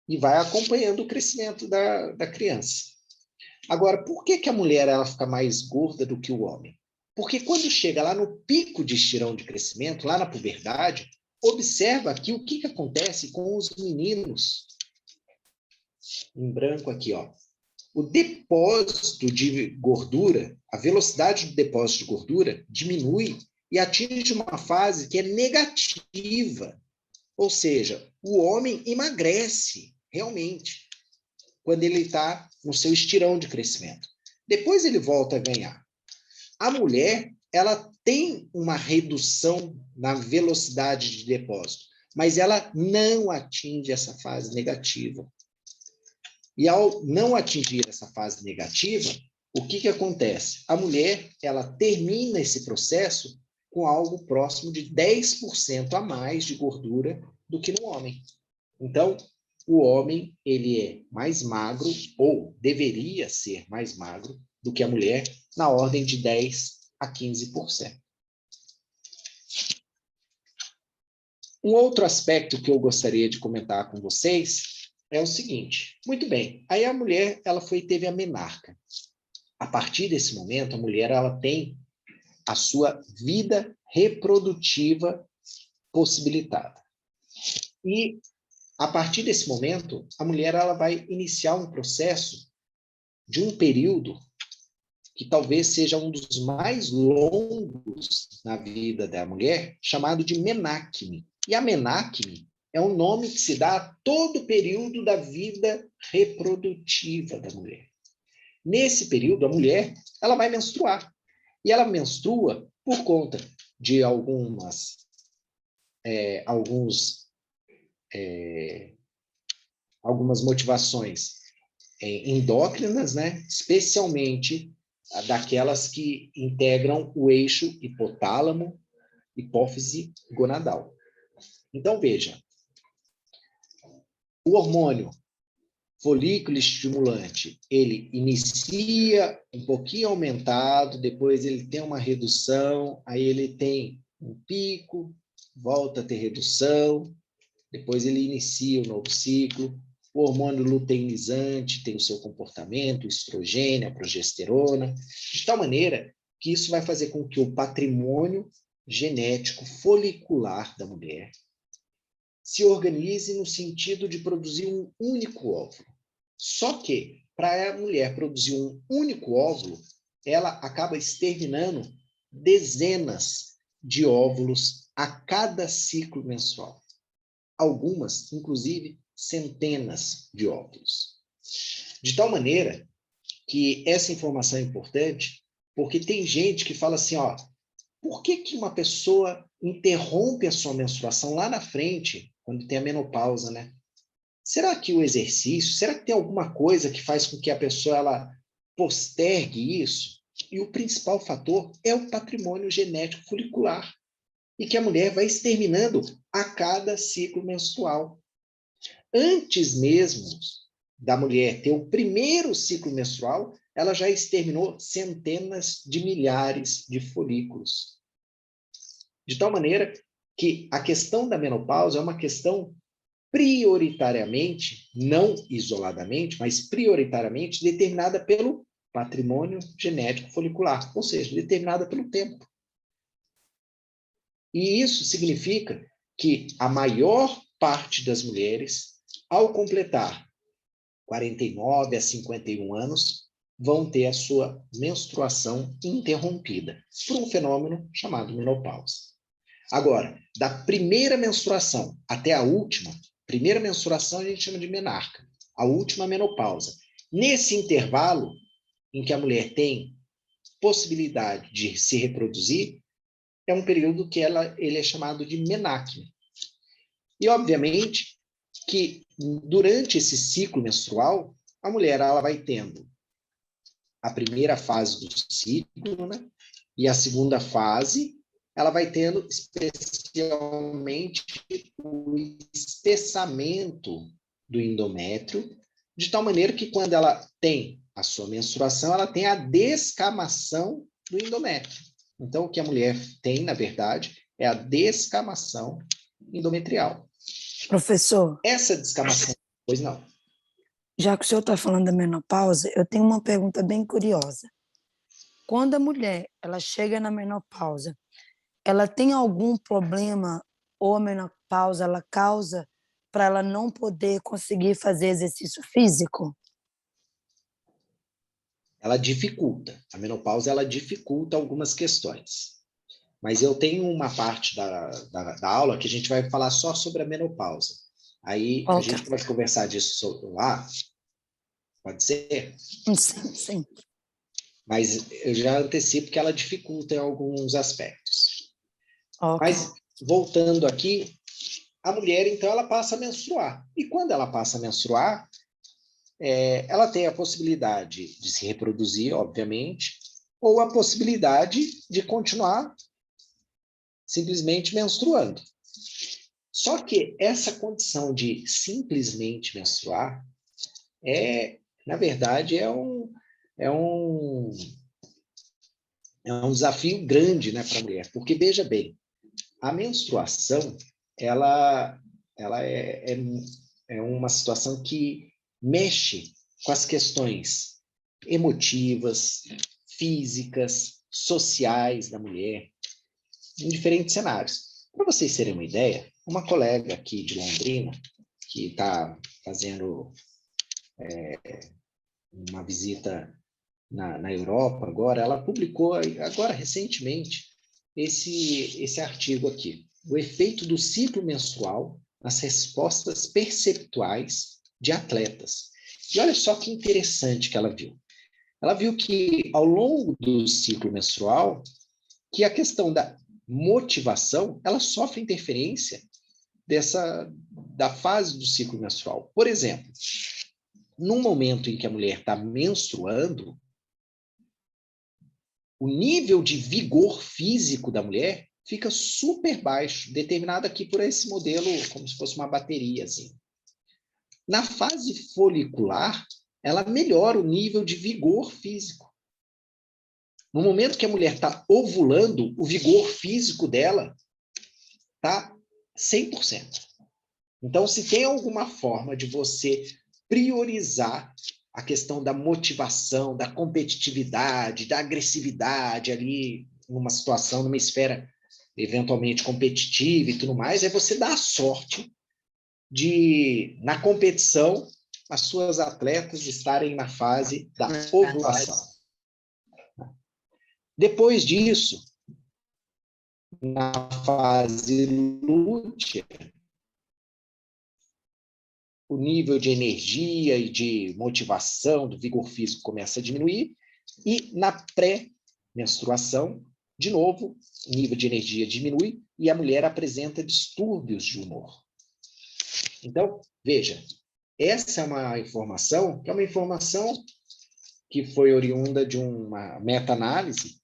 e vai acompanhando o crescimento da criança. Agora, por que a mulher ela fica mais gorda do que o homem? Porque quando chega lá no pico de estirão de crescimento, lá na puberdade, observa aqui o que acontece com os meninos. Em branco aqui, ó. o depósito de gordura, a velocidade do depósito de gordura diminui e atinge uma fase que é negativa. Ou seja, o homem emagrece realmente quando ele está no seu estirão de crescimento. Depois ele volta a ganhar. A mulher, ela tem uma redução na velocidade de depósito, mas ela não atinge essa fase negativa. E ao não atingir essa fase negativa, o que acontece? A mulher, ela termina esse processo com algo próximo de 10% a mais de gordura do que no homem. Então, o homem, ele é mais magro, ou deveria ser mais magro, do que a mulher, na ordem de 10% a 15%. Um outro aspecto que eu gostaria de comentar com vocês é o seguinte. Muito bem, aí a mulher, ela teve a menarca. A partir desse momento, a mulher, ela tem a sua vida reprodutiva possibilitada. E a partir desse momento, a mulher, ela vai iniciar um processo de um período que talvez seja um dos mais longos na vida da mulher, chamado de menacme. E a menacme é um nome que se dá a todo o período da vida reprodutiva da mulher. Nesse período, a mulher, ela vai menstruar. E ela menstrua por conta de algumas motivações endócrinas, né? Especialmente daquelas que integram o eixo hipotálamo, hipófise gonadal. Então, veja, o hormônio folículo estimulante, ele inicia um pouquinho aumentado, depois ele tem uma redução, aí ele tem um pico, volta a ter redução, depois ele inicia um novo ciclo. O hormônio luteinizante tem o seu comportamento, o estrogênio, a progesterona, de tal maneira que isso vai fazer com que o patrimônio genético folicular da mulher se organize no sentido de produzir um único óvulo. Só que, para a mulher produzir um único óvulo, ela acaba exterminando dezenas de óvulos a cada ciclo menstrual. Algumas, inclusive, centenas de óvulos. De tal maneira que essa informação é importante, porque tem gente que fala assim, ó, por que uma pessoa interrompe a sua menstruação lá na frente, quando tem a menopausa, né? Será que o exercício, será que tem alguma coisa que faz com que a pessoa ela postergue isso? E o principal fator é o patrimônio genético folicular, e que a mulher vai exterminando a cada ciclo menstrual. Antes mesmo da mulher ter o primeiro ciclo menstrual, ela já exterminou centenas de milhares de folículos. De tal maneira que a questão da menopausa é uma questão prioritariamente, não isoladamente, mas prioritariamente determinada pelo patrimônio genético folicular, ou seja, determinada pelo tempo. E isso significa que a maior parte das mulheres, ao completar 49 a 51 anos, vão ter a sua menstruação interrompida por um fenômeno chamado menopausa. Agora, da primeira menstruação até a última, primeira menstruação a gente chama de menarca, a última menopausa. Nesse intervalo em que a mulher tem possibilidade de se reproduzir, é um período que ele é chamado de menacme. E, obviamente, que durante esse ciclo menstrual, a mulher ela vai tendo a primeira fase do ciclo, né? E a segunda fase, ela vai tendo especialmente o espessamento do endométrio, de tal maneira que quando ela tem a sua menstruação, ela tem a descamação do endométrio. Então, o que a mulher tem, na verdade, é a descamação endometrial. Professor, Essa descamação, pois não. já que o senhor está falando da menopausa, eu tenho uma pergunta bem curiosa. Quando a mulher ela chega na menopausa, ela tem algum problema ou a menopausa ela causa para ela não poder conseguir fazer exercício físico? ela dificulta. A menopausa, ela dificulta algumas questões. Mas eu tenho uma parte da aula que a gente vai falar só sobre a menopausa. Aí a gente pode conversar disso lá, pode ser? Sim. Mas eu já antecipo que ela dificulta em alguns aspectos. Okay. Mas, voltando aqui, a mulher, então, ela passa a menstruar. E quando ela passa a menstruar, ela tem a possibilidade de se reproduzir, obviamente, ou a possibilidade de continuar simplesmente menstruando. Só que essa condição de simplesmente menstruar na verdade, é um desafio grande, né, para a mulher, porque, veja bem, a menstruação, ela é uma situação que mexe com as questões emotivas, físicas, sociais da mulher, em diferentes cenários. Para vocês terem uma ideia, uma colega aqui de Londrina, que está fazendo uma visita na Europa agora, ela publicou agora recentemente esse artigo aqui, o efeito do ciclo menstrual nas respostas perceptuais de atletas. E olha só que interessante que ela viu. Ela viu que ao longo do ciclo menstrual, que a questão da motivação, ela sofre interferência da fase do ciclo menstrual. Por exemplo, no momento em que a mulher está menstruando, o nível de vigor físico da mulher fica super baixo, determinado aqui por esse modelo, como se fosse uma bateria, assim. Na fase folicular, ela melhora o nível de vigor físico. No momento que a mulher está ovulando, o vigor físico dela está 100%. Então, se tem alguma forma de você priorizar a questão da motivação, da competitividade, da agressividade ali, numa situação, numa esfera eventualmente competitiva e tudo mais, é você dar a sorte de, na competição, as suas atletas estarem na fase da ovulação. Depois disso, na fase lútea, o nível de energia e de motivação do vigor físico começa a diminuir, e na pré-menstruação, de novo, o nível de energia diminui e a mulher apresenta distúrbios de humor. Então, veja, essa é uma informação que foi oriunda de uma meta-análise,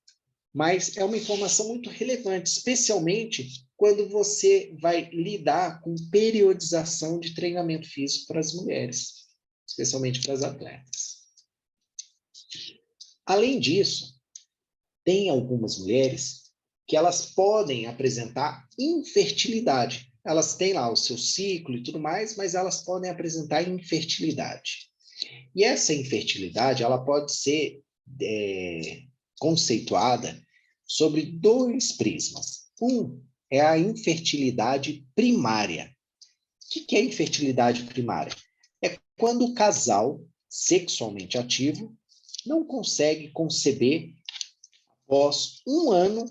mas é uma informação muito relevante, especialmente quando você vai lidar com periodização de treinamento físico para as mulheres, especialmente para as atletas. Além disso, tem algumas mulheres que elas podem apresentar infertilidade. Elas têm lá o seu ciclo e tudo mais, mas elas podem apresentar infertilidade. E essa infertilidade, ela pode ser conceituada sobre dois prismas. Um é a infertilidade primária. O que é infertilidade primária? É quando o casal sexualmente ativo não consegue conceber após 1 ano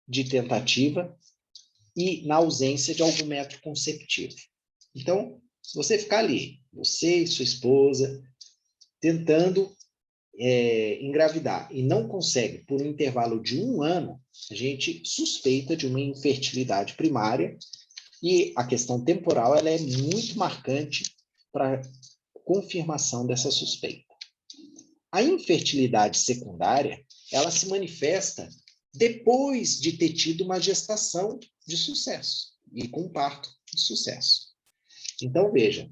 de tentativa e na ausência de algum método conceptivo. Então, se você ficar ali, você e sua esposa, tentando engravidar e não consegue por um intervalo de 1 ano, a gente suspeita de uma infertilidade primária, e a questão temporal ela é muito marcante para confirmação dessa suspeita. A infertilidade secundária, ela se manifesta depois de ter tido uma gestação de sucesso e com parto de sucesso. Então, veja,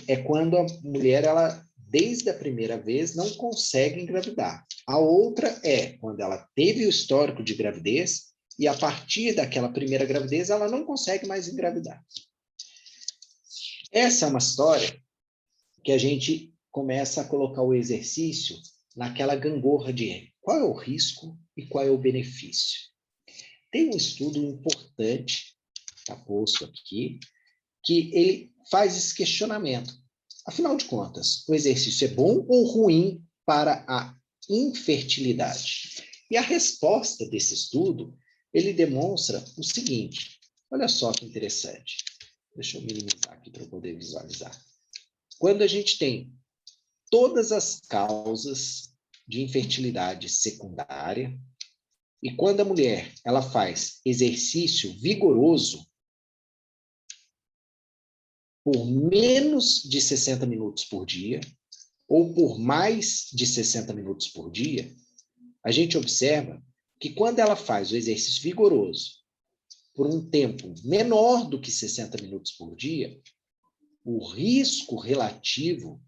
é quando a mulher, ela, desde a primeira vez, não consegue engravidar. A outra é quando ela teve o histórico de gravidez e, a partir daquela primeira gravidez, ela não consegue mais engravidar. Essa é uma história que a gente começa a colocar o exercício naquela gangorra de qual é o risco e qual é o benefício. Tem um estudo importante, está posto aqui, que ele faz esse questionamento. Afinal de contas, o exercício é bom ou ruim para a infertilidade. E a resposta desse estudo, ele demonstra o seguinte, olha só que interessante. Deixa eu minimizar aqui para eu poder visualizar. Quando a gente tem todas as causas de infertilidade secundária, e quando a mulher ela faz exercício vigoroso por menos de 60 minutos por dia, ou por mais de 60 minutos por dia, a gente observa que quando ela faz o exercício vigoroso por um tempo menor do que 60 minutos por dia, o risco relativo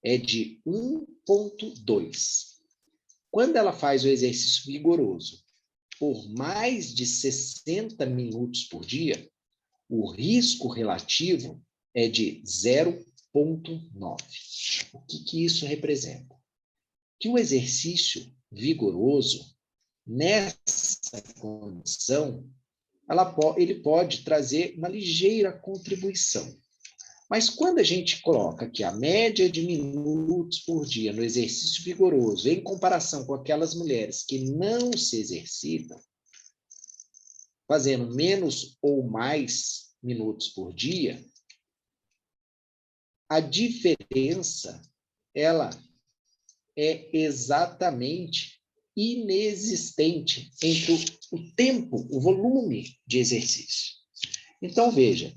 é de 1,2. Quando ela faz o exercício vigoroso por mais de 60 minutos por dia, o risco relativo é de 0,9. O que isso representa? Que o exercício vigoroso, nessa condição, ele pode trazer uma ligeira contribuição. Mas quando a gente coloca aqui a média de minutos por dia no exercício vigoroso, em comparação com aquelas mulheres que não se exercitam, fazendo menos ou mais minutos por dia, a diferença, ela é exatamente inexistente entre o tempo, o volume de exercício. Então, veja,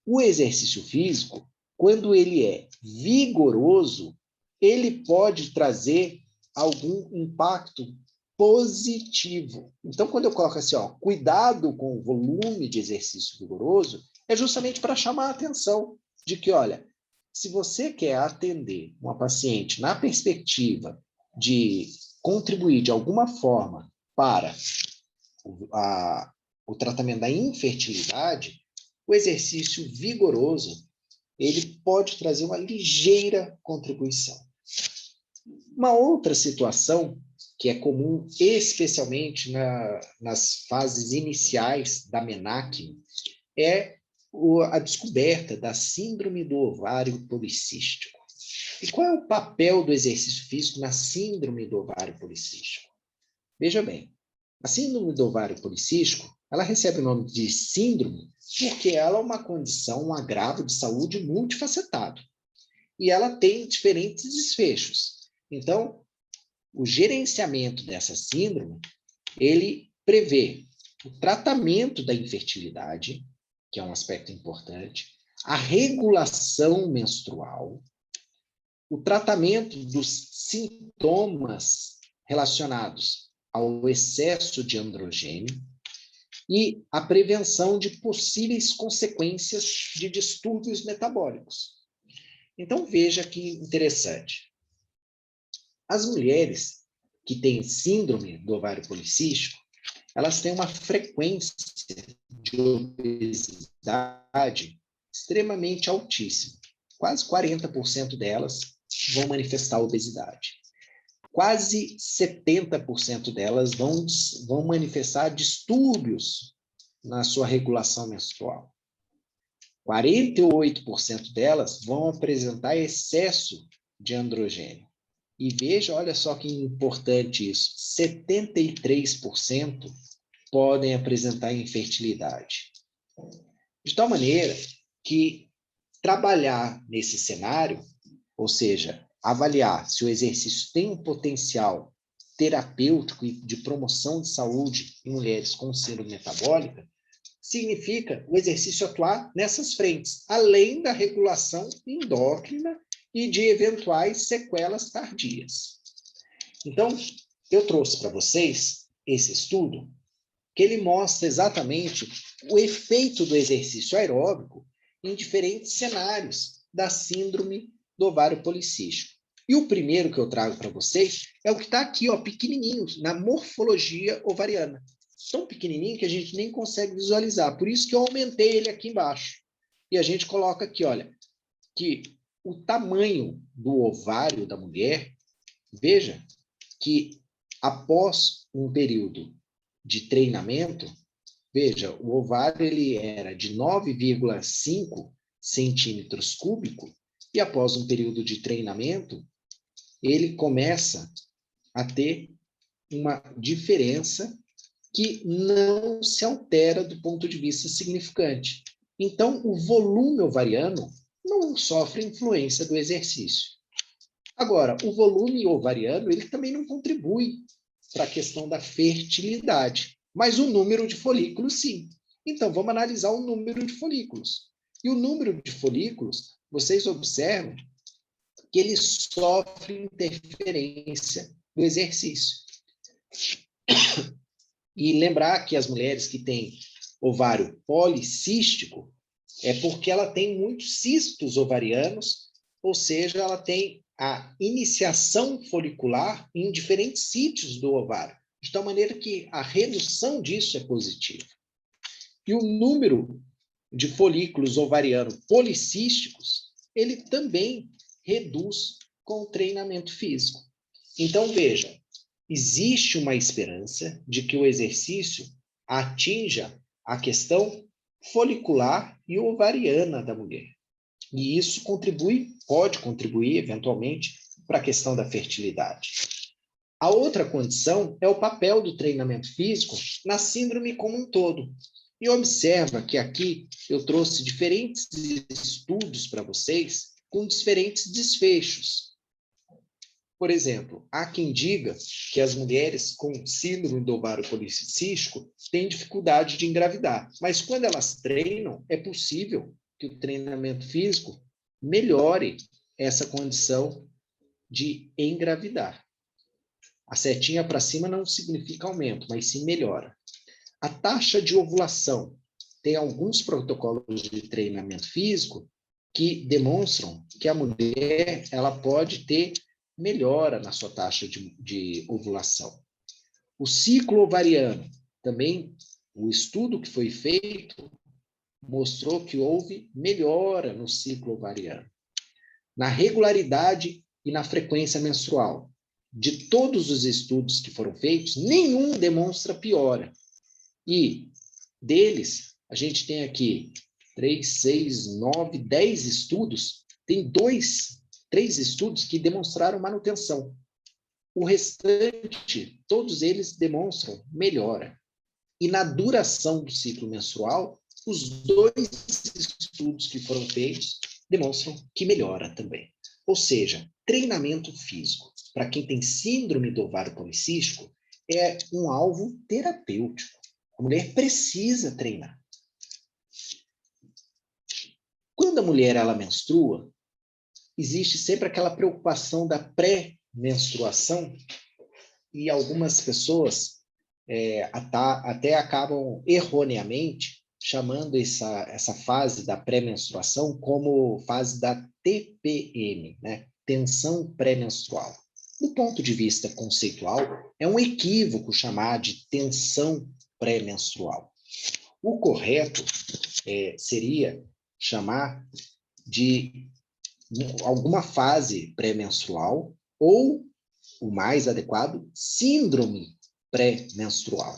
o exercício físico, quando ele é vigoroso, ele pode trazer algum impacto positivo. Então, quando eu coloco assim, ó, cuidado com o volume de exercício vigoroso, é justamente para chamar a atenção de que, olha, se você quer atender uma paciente na perspectiva de contribuir de alguma forma para o tratamento da infertilidade, o exercício vigoroso, ele pode trazer uma ligeira contribuição. Uma outra situação que é comum, especialmente nas fases iniciais da menarquia, é a descoberta da síndrome do ovário policístico. E qual é o papel do exercício físico na síndrome do ovário policístico? Veja bem, a síndrome do ovário policístico, ela recebe o nome de síndrome porque ela é uma condição, um agravo de saúde multifacetado. E ela tem diferentes desfechos. Então, o gerenciamento dessa síndrome, ele prevê o tratamento da infertilidade, que é um aspecto importante, a regulação menstrual, o tratamento dos sintomas relacionados ao excesso de androgênio e a prevenção de possíveis consequências de distúrbios metabólicos. Então, veja que interessante. As mulheres que têm síndrome do ovário policístico, elas têm uma frequência de obesidade extremamente altíssima. Quase 40% delas vão manifestar obesidade. Quase 70% delas vão manifestar distúrbios na sua regulação menstrual. 48% delas vão apresentar excesso de androgênio. E veja, olha só que importante isso, 73% podem apresentar infertilidade. De tal maneira que trabalhar nesse cenário, ou seja, avaliar se o exercício tem um potencial terapêutico e de promoção de saúde em mulheres com síndrome metabólica, significa o exercício atuar nessas frentes, além da regulação endócrina e de eventuais sequelas tardias. Então, eu trouxe para vocês esse estudo, que ele mostra exatamente o efeito do exercício aeróbico em diferentes cenários da síndrome do ovário policístico. E o primeiro que eu trago para vocês é o que está aqui, ó, pequenininho, na morfologia ovariana. Tão pequenininho que a gente nem consegue visualizar. Por isso que eu aumentei ele aqui embaixo. E a gente coloca aqui, olha, que o tamanho do ovário da mulher, veja que após um período de treinamento, veja, o ovário ele era de 9,5 centímetros cúbicos e após um período de treinamento, ele começa a ter uma diferença que não se altera do ponto de vista significante. Então, o volume ovariano não sofre influência do exercício. Agora, o volume ovariano, ele também não contribui para a questão da fertilidade, mas o número de folículos, sim. Então, vamos analisar o número de folículos. E o número de folículos, vocês observam que ele sofre interferência do exercício. E lembrar que as mulheres que têm ovário policístico é porque ela tem muitos cistos ovarianos, ou seja, ela tem a iniciação folicular em diferentes sítios do ovário, de tal maneira que a redução disso é positiva. E o número de folículos ovarianos policísticos, ele também reduz com o treinamento físico. Então, veja, existe uma esperança de que o exercício atinja a questão folicular e ovariana da mulher. E isso pode contribuir, eventualmente, para a questão da fertilidade. A outra condição é o papel do treinamento físico na síndrome como um todo. E observa que aqui eu trouxe diferentes estudos para vocês com diferentes desfechos. Por exemplo, há quem diga que as mulheres com síndrome do ovário policístico têm dificuldade de engravidar, mas quando elas treinam, é possível que o treinamento físico melhore essa condição de engravidar. A setinha para cima não significa aumento, mas sim melhora. A taxa de ovulação. Tem alguns protocolos de treinamento físico que demonstram que a mulher ela pode ter melhora na sua taxa de ovulação. O ciclo ovariano, também o estudo que foi feito mostrou que houve melhora no ciclo ovariano. Na regularidade e na frequência menstrual. De todos os estudos que foram feitos, nenhum demonstra piora. E deles, a gente tem aqui 3, 6, 9, 10 estudos, tem 3 estudos que demonstraram manutenção. O restante, todos eles demonstram melhora. E na duração do ciclo menstrual, os 2 estudos que foram feitos demonstram que melhora também. Ou seja, treinamento físico, para quem tem síndrome do ovário policístico, é um alvo terapêutico. A mulher precisa treinar. Quando a mulher ela menstrua, existe sempre aquela preocupação da pré-menstruação e algumas pessoas até acabam erroneamente chamando essa fase da pré-menstruação como fase da TPM, né? Tensão pré-menstrual. Do ponto de vista conceitual, é um equívoco chamar de tensão pré-menstrual. O correto seria chamar de alguma fase pré-menstrual ou, o mais adequado, síndrome pré-menstrual.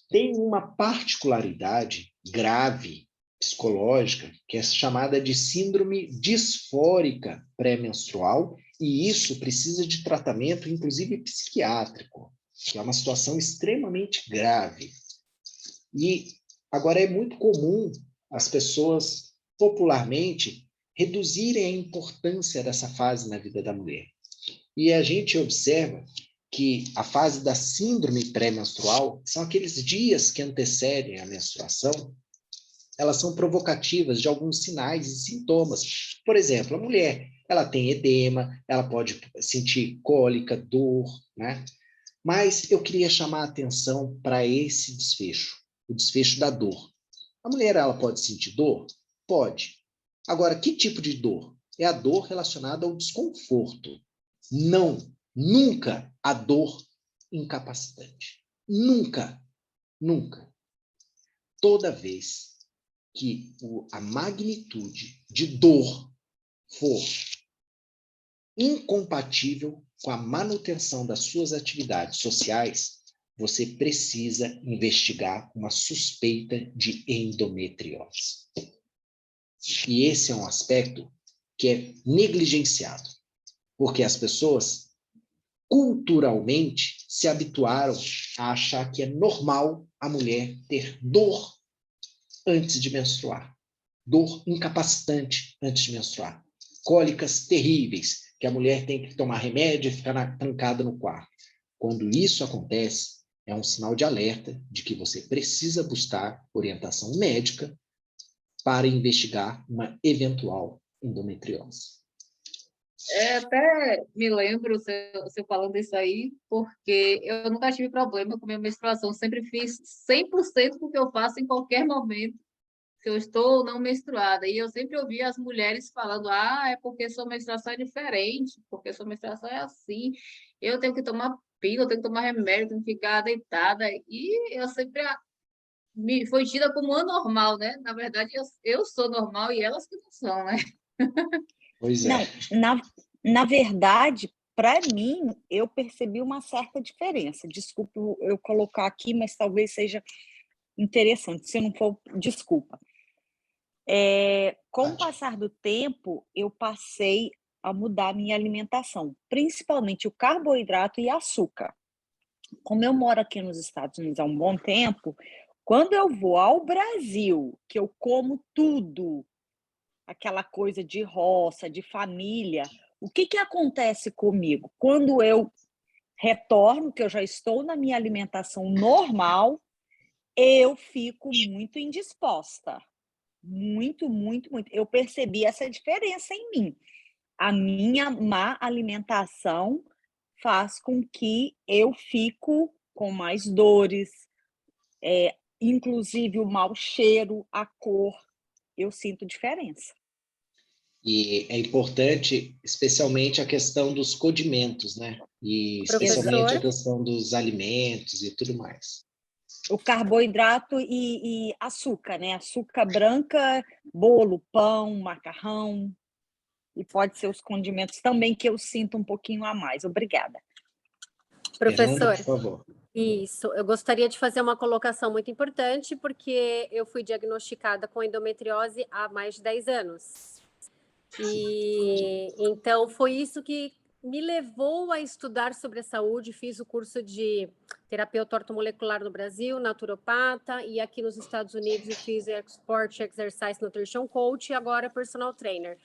Tem uma particularidade grave psicológica que é chamada de síndrome disfórica pré-menstrual e isso precisa de tratamento, inclusive psiquiátrico, que é uma situação extremamente grave. E agora é muito comum as pessoas popularmente reduzirem a importância dessa fase na vida da mulher. E a gente observa que a fase da síndrome pré-menstrual são aqueles dias que antecedem a menstruação, elas são provocativas de alguns sinais e sintomas. Por exemplo, a mulher, ela tem edema, ela pode sentir cólica, dor, né? Mas eu queria chamar a atenção para esse desfecho, o desfecho da dor. A mulher, ela pode sentir dor? Pode. Agora, que tipo de dor? É a dor relacionada ao desconforto. Não, nunca a dor incapacitante. Nunca, nunca. Toda vez que a magnitude de dor for incompatível com a manutenção das suas atividades sociais, você precisa investigar uma suspeita de endometriose. E esse é um aspecto que é negligenciado, porque as pessoas culturalmente, se habituaram a achar que é normal a mulher ter dor antes de menstruar. Dor incapacitante antes de menstruar. Cólicas terríveis, que a mulher tem que tomar remédio e ficar trancada no quarto. Quando isso acontece, é um sinal de alerta de que você precisa buscar orientação médica para investigar uma eventual endometriose. Até me lembro você falando isso aí, porque eu nunca tive problema com minha menstruação, sempre fiz 100% do que eu faço em qualquer momento, se eu estou ou não menstruada. E eu sempre ouvia as mulheres falando, é porque sua menstruação é diferente, porque sua menstruação é assim, eu tenho que tomar pílula, eu tenho que tomar remédio, eu tenho que ficar deitada. E eu sempre foi tida como anormal, né? Na verdade, eu sou normal e elas que não são, né? Pois Não, é. na verdade, para mim, eu percebi uma certa diferença. Desculpa eu colocar aqui, mas talvez seja interessante. Se não for, desculpa. Com o passar do tempo, eu passei a mudar a minha alimentação, principalmente o carboidrato e açúcar. Como eu moro aqui nos Estados Unidos há um bom tempo, quando eu vou ao Brasil, que eu como tudo, aquela coisa de roça, de família, o que acontece comigo? Quando eu retorno, que eu já estou na minha alimentação normal, eu fico muito indisposta. Muito, muito, muito. Eu percebi essa diferença em mim. A minha má alimentação faz com que eu fico com mais dores, inclusive o mau cheiro, a cor, eu sinto diferença. E é importante, especialmente, a questão dos condimentos, né? E especialmente a questão dos alimentos e tudo mais. O carboidrato e açúcar, né? Açúcar branca, bolo, pão, macarrão. E pode ser os condimentos também que eu sinto um pouquinho a mais. Obrigada. Professor, Fernanda, por favor. Isso, eu gostaria de fazer uma colocação muito importante, porque eu fui diagnosticada com endometriose há mais de 10 anos. E então foi isso que me levou a estudar sobre a saúde. Fiz o curso de terapeuta ortomolecular no Brasil, naturopata, e aqui nos Estados Unidos eu fiz Sport Exercise Nutrition Coach e agora personal trainer.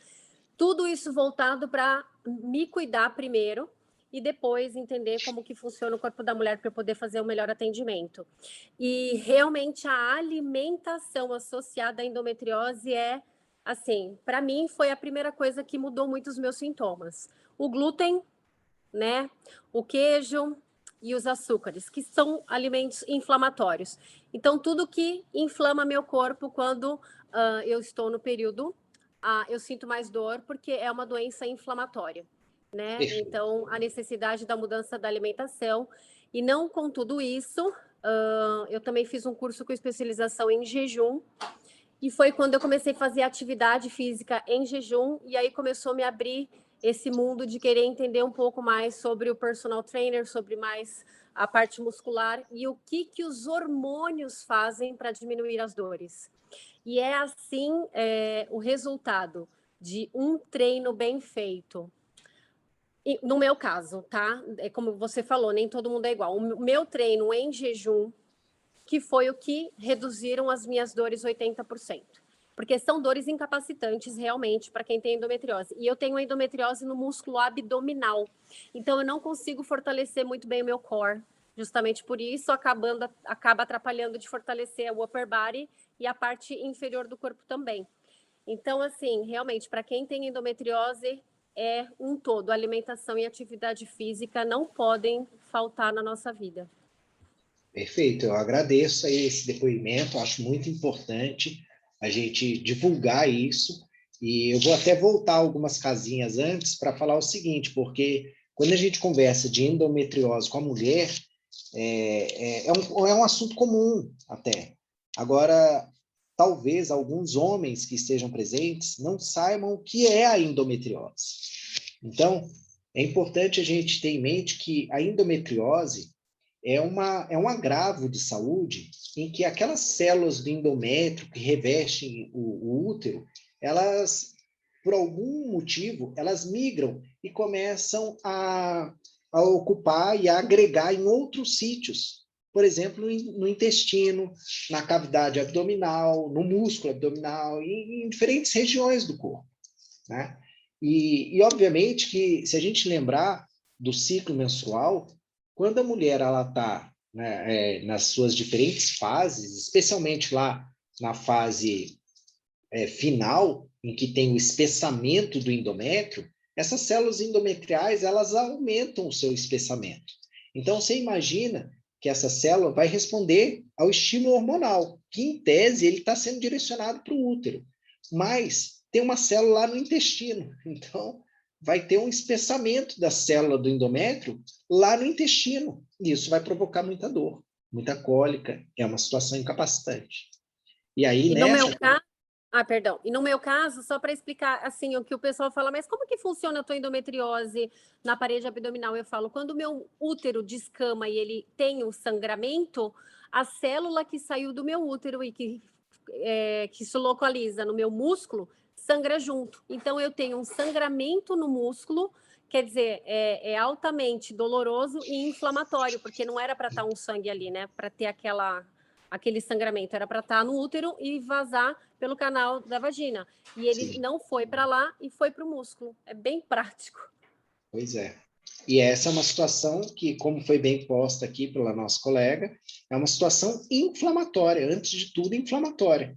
Tudo isso voltado para me cuidar primeiro e depois entender como que funciona o corpo da mulher para eu poder fazer o melhor atendimento. E realmente a alimentação associada à endometriose é, assim, para mim foi a primeira coisa que mudou muito os meus sintomas. O glúten, né? O queijo e os açúcares, que são alimentos inflamatórios. Então, tudo que inflama meu corpo quando eu estou no período, eu sinto mais dor, porque é uma doença inflamatória, né? Então, a necessidade da mudança da alimentação. E não com tudo isso, eu também fiz um curso com especialização em jejum, e foi quando eu comecei a fazer atividade física em jejum, e aí começou a me abrir esse mundo de querer entender um pouco mais sobre o personal trainer, sobre mais a parte muscular e o que os hormônios fazem para diminuir as dores. E é assim o resultado de um treino bem feito. E, no meu caso, tá? É como você falou, nem todo mundo é igual. O meu treino em jejum, que foi o que reduziram as minhas dores 80%. Porque são dores incapacitantes realmente para quem tem endometriose. E eu tenho endometriose no músculo abdominal. Então eu não consigo fortalecer muito bem o meu core. Justamente por isso acaba atrapalhando de fortalecer o upper body e a parte inferior do corpo também. Então, assim, realmente, para quem tem endometriose, é um todo. Alimentação e atividade física não podem faltar na nossa vida. Perfeito, eu agradeço aí esse depoimento, acho muito importante a gente divulgar isso, e eu vou até voltar algumas casinhas antes para falar o seguinte, porque quando a gente conversa de endometriose com a mulher, é um assunto comum até. Agora, talvez alguns homens que estejam presentes não saibam o que é a endometriose. Então, é importante a gente ter em mente que a endometriose é um agravo de saúde em que aquelas células do endométrio que revestem o útero, elas, por algum motivo, elas migram e começam a a ocupar e a agregar em outros sítios. Por exemplo, no intestino, na cavidade abdominal, no músculo abdominal, em diferentes regiões do corpo, né? E, obviamente, que se a gente lembrar do ciclo menstrual, quando a mulher está, né, nas suas diferentes fases, especialmente lá na fase final, em que tem o espessamento do endométrio, essas células endometriais, elas aumentam o seu espessamento. Então, você imagina que essa célula vai responder ao estímulo hormonal, que, em tese, ele está sendo direcionado para o útero. Mas tem uma célula lá no intestino. Então, vai ter um espessamento da célula do endométrio lá no intestino. E isso vai provocar muita dor, muita cólica. É uma situação incapacitante. E aí, no meu caso... perdão. E no meu caso, só para explicar assim o que o pessoal fala, mas como que funciona a tua endometriose na parede abdominal? Eu falo, quando o meu útero descama e ele tem o sangramento, a célula que saiu do meu útero e que se localiza no meu músculo sangra junto. Então, eu tenho um sangramento no músculo, quer dizer, é altamente doloroso e inflamatório, porque não era para estar um sangue ali, né? Para ter aquele sangramento, era para estar no útero e vazar pelo canal da vagina. E ele não foi para lá e foi para o músculo. É bem prático. Pois é. E essa é uma situação que, como foi bem posta aqui pela nossa colega, é uma situação inflamatória, antes de tudo inflamatória.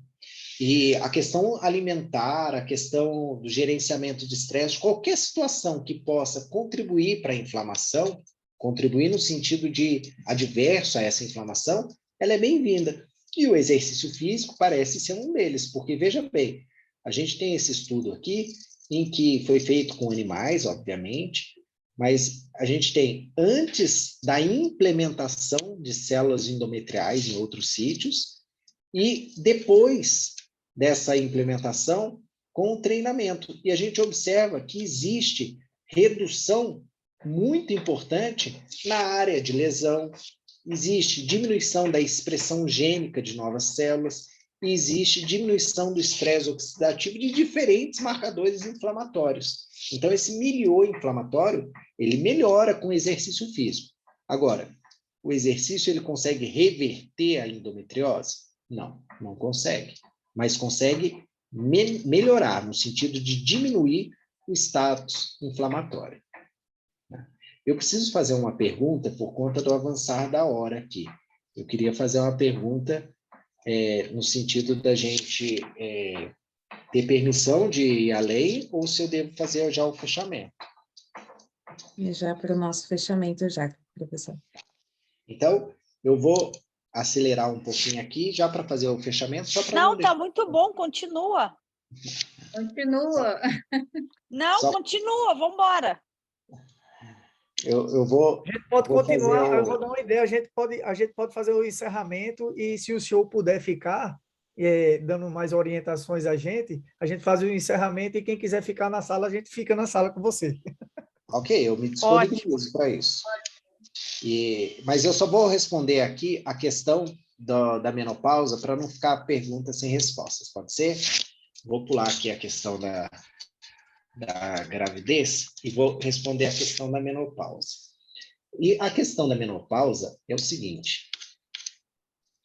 E a questão alimentar, a questão do gerenciamento de estresse, qualquer situação que possa contribuir para a inflamação, contribuir no sentido de adverso a essa inflamação, ela é bem-vinda. E o exercício físico parece ser um deles, porque, veja bem, a gente tem esse estudo aqui, em que foi feito com animais, obviamente, mas a gente tem, antes da implementação de células endometriais em outros sítios, e depois dessa implementação, com o treinamento. E a gente observa que existe redução muito importante na área de lesão, existe diminuição da expressão gênica de novas células, e existe diminuição do estresse oxidativo de diferentes marcadores inflamatórios. Então, esse milieu inflamatório, ele melhora com o exercício físico. Agora, o exercício, ele consegue reverter a endometriose? Não, não consegue. Mas consegue melhorar, no sentido de diminuir o status inflamatório. Eu preciso fazer uma pergunta por conta do avançar da hora aqui. Eu queria fazer uma pergunta no sentido da gente ter permissão de ir além, ou se eu devo fazer já o fechamento. E já para o nosso fechamento, já, professor. Então, eu vou acelerar um pouquinho aqui, já para fazer o fechamento. Só não, está muito bom, continua. Continua. Continua, vamos embora. Eu vou... A gente pode continuar, eu vou dar uma ideia, a gente pode fazer o encerramento, e se o senhor puder ficar, dando mais orientações a gente faz o encerramento, e quem quiser ficar na sala, a gente fica na sala com você. Ok, eu me disponibilizo para isso. Mas eu só vou responder aqui a questão da menopausa, para não ficar perguntas sem respostas, pode ser? Vou pular aqui a questão da gravidez e vou responder a questão da menopausa. E a questão da menopausa é o seguinte: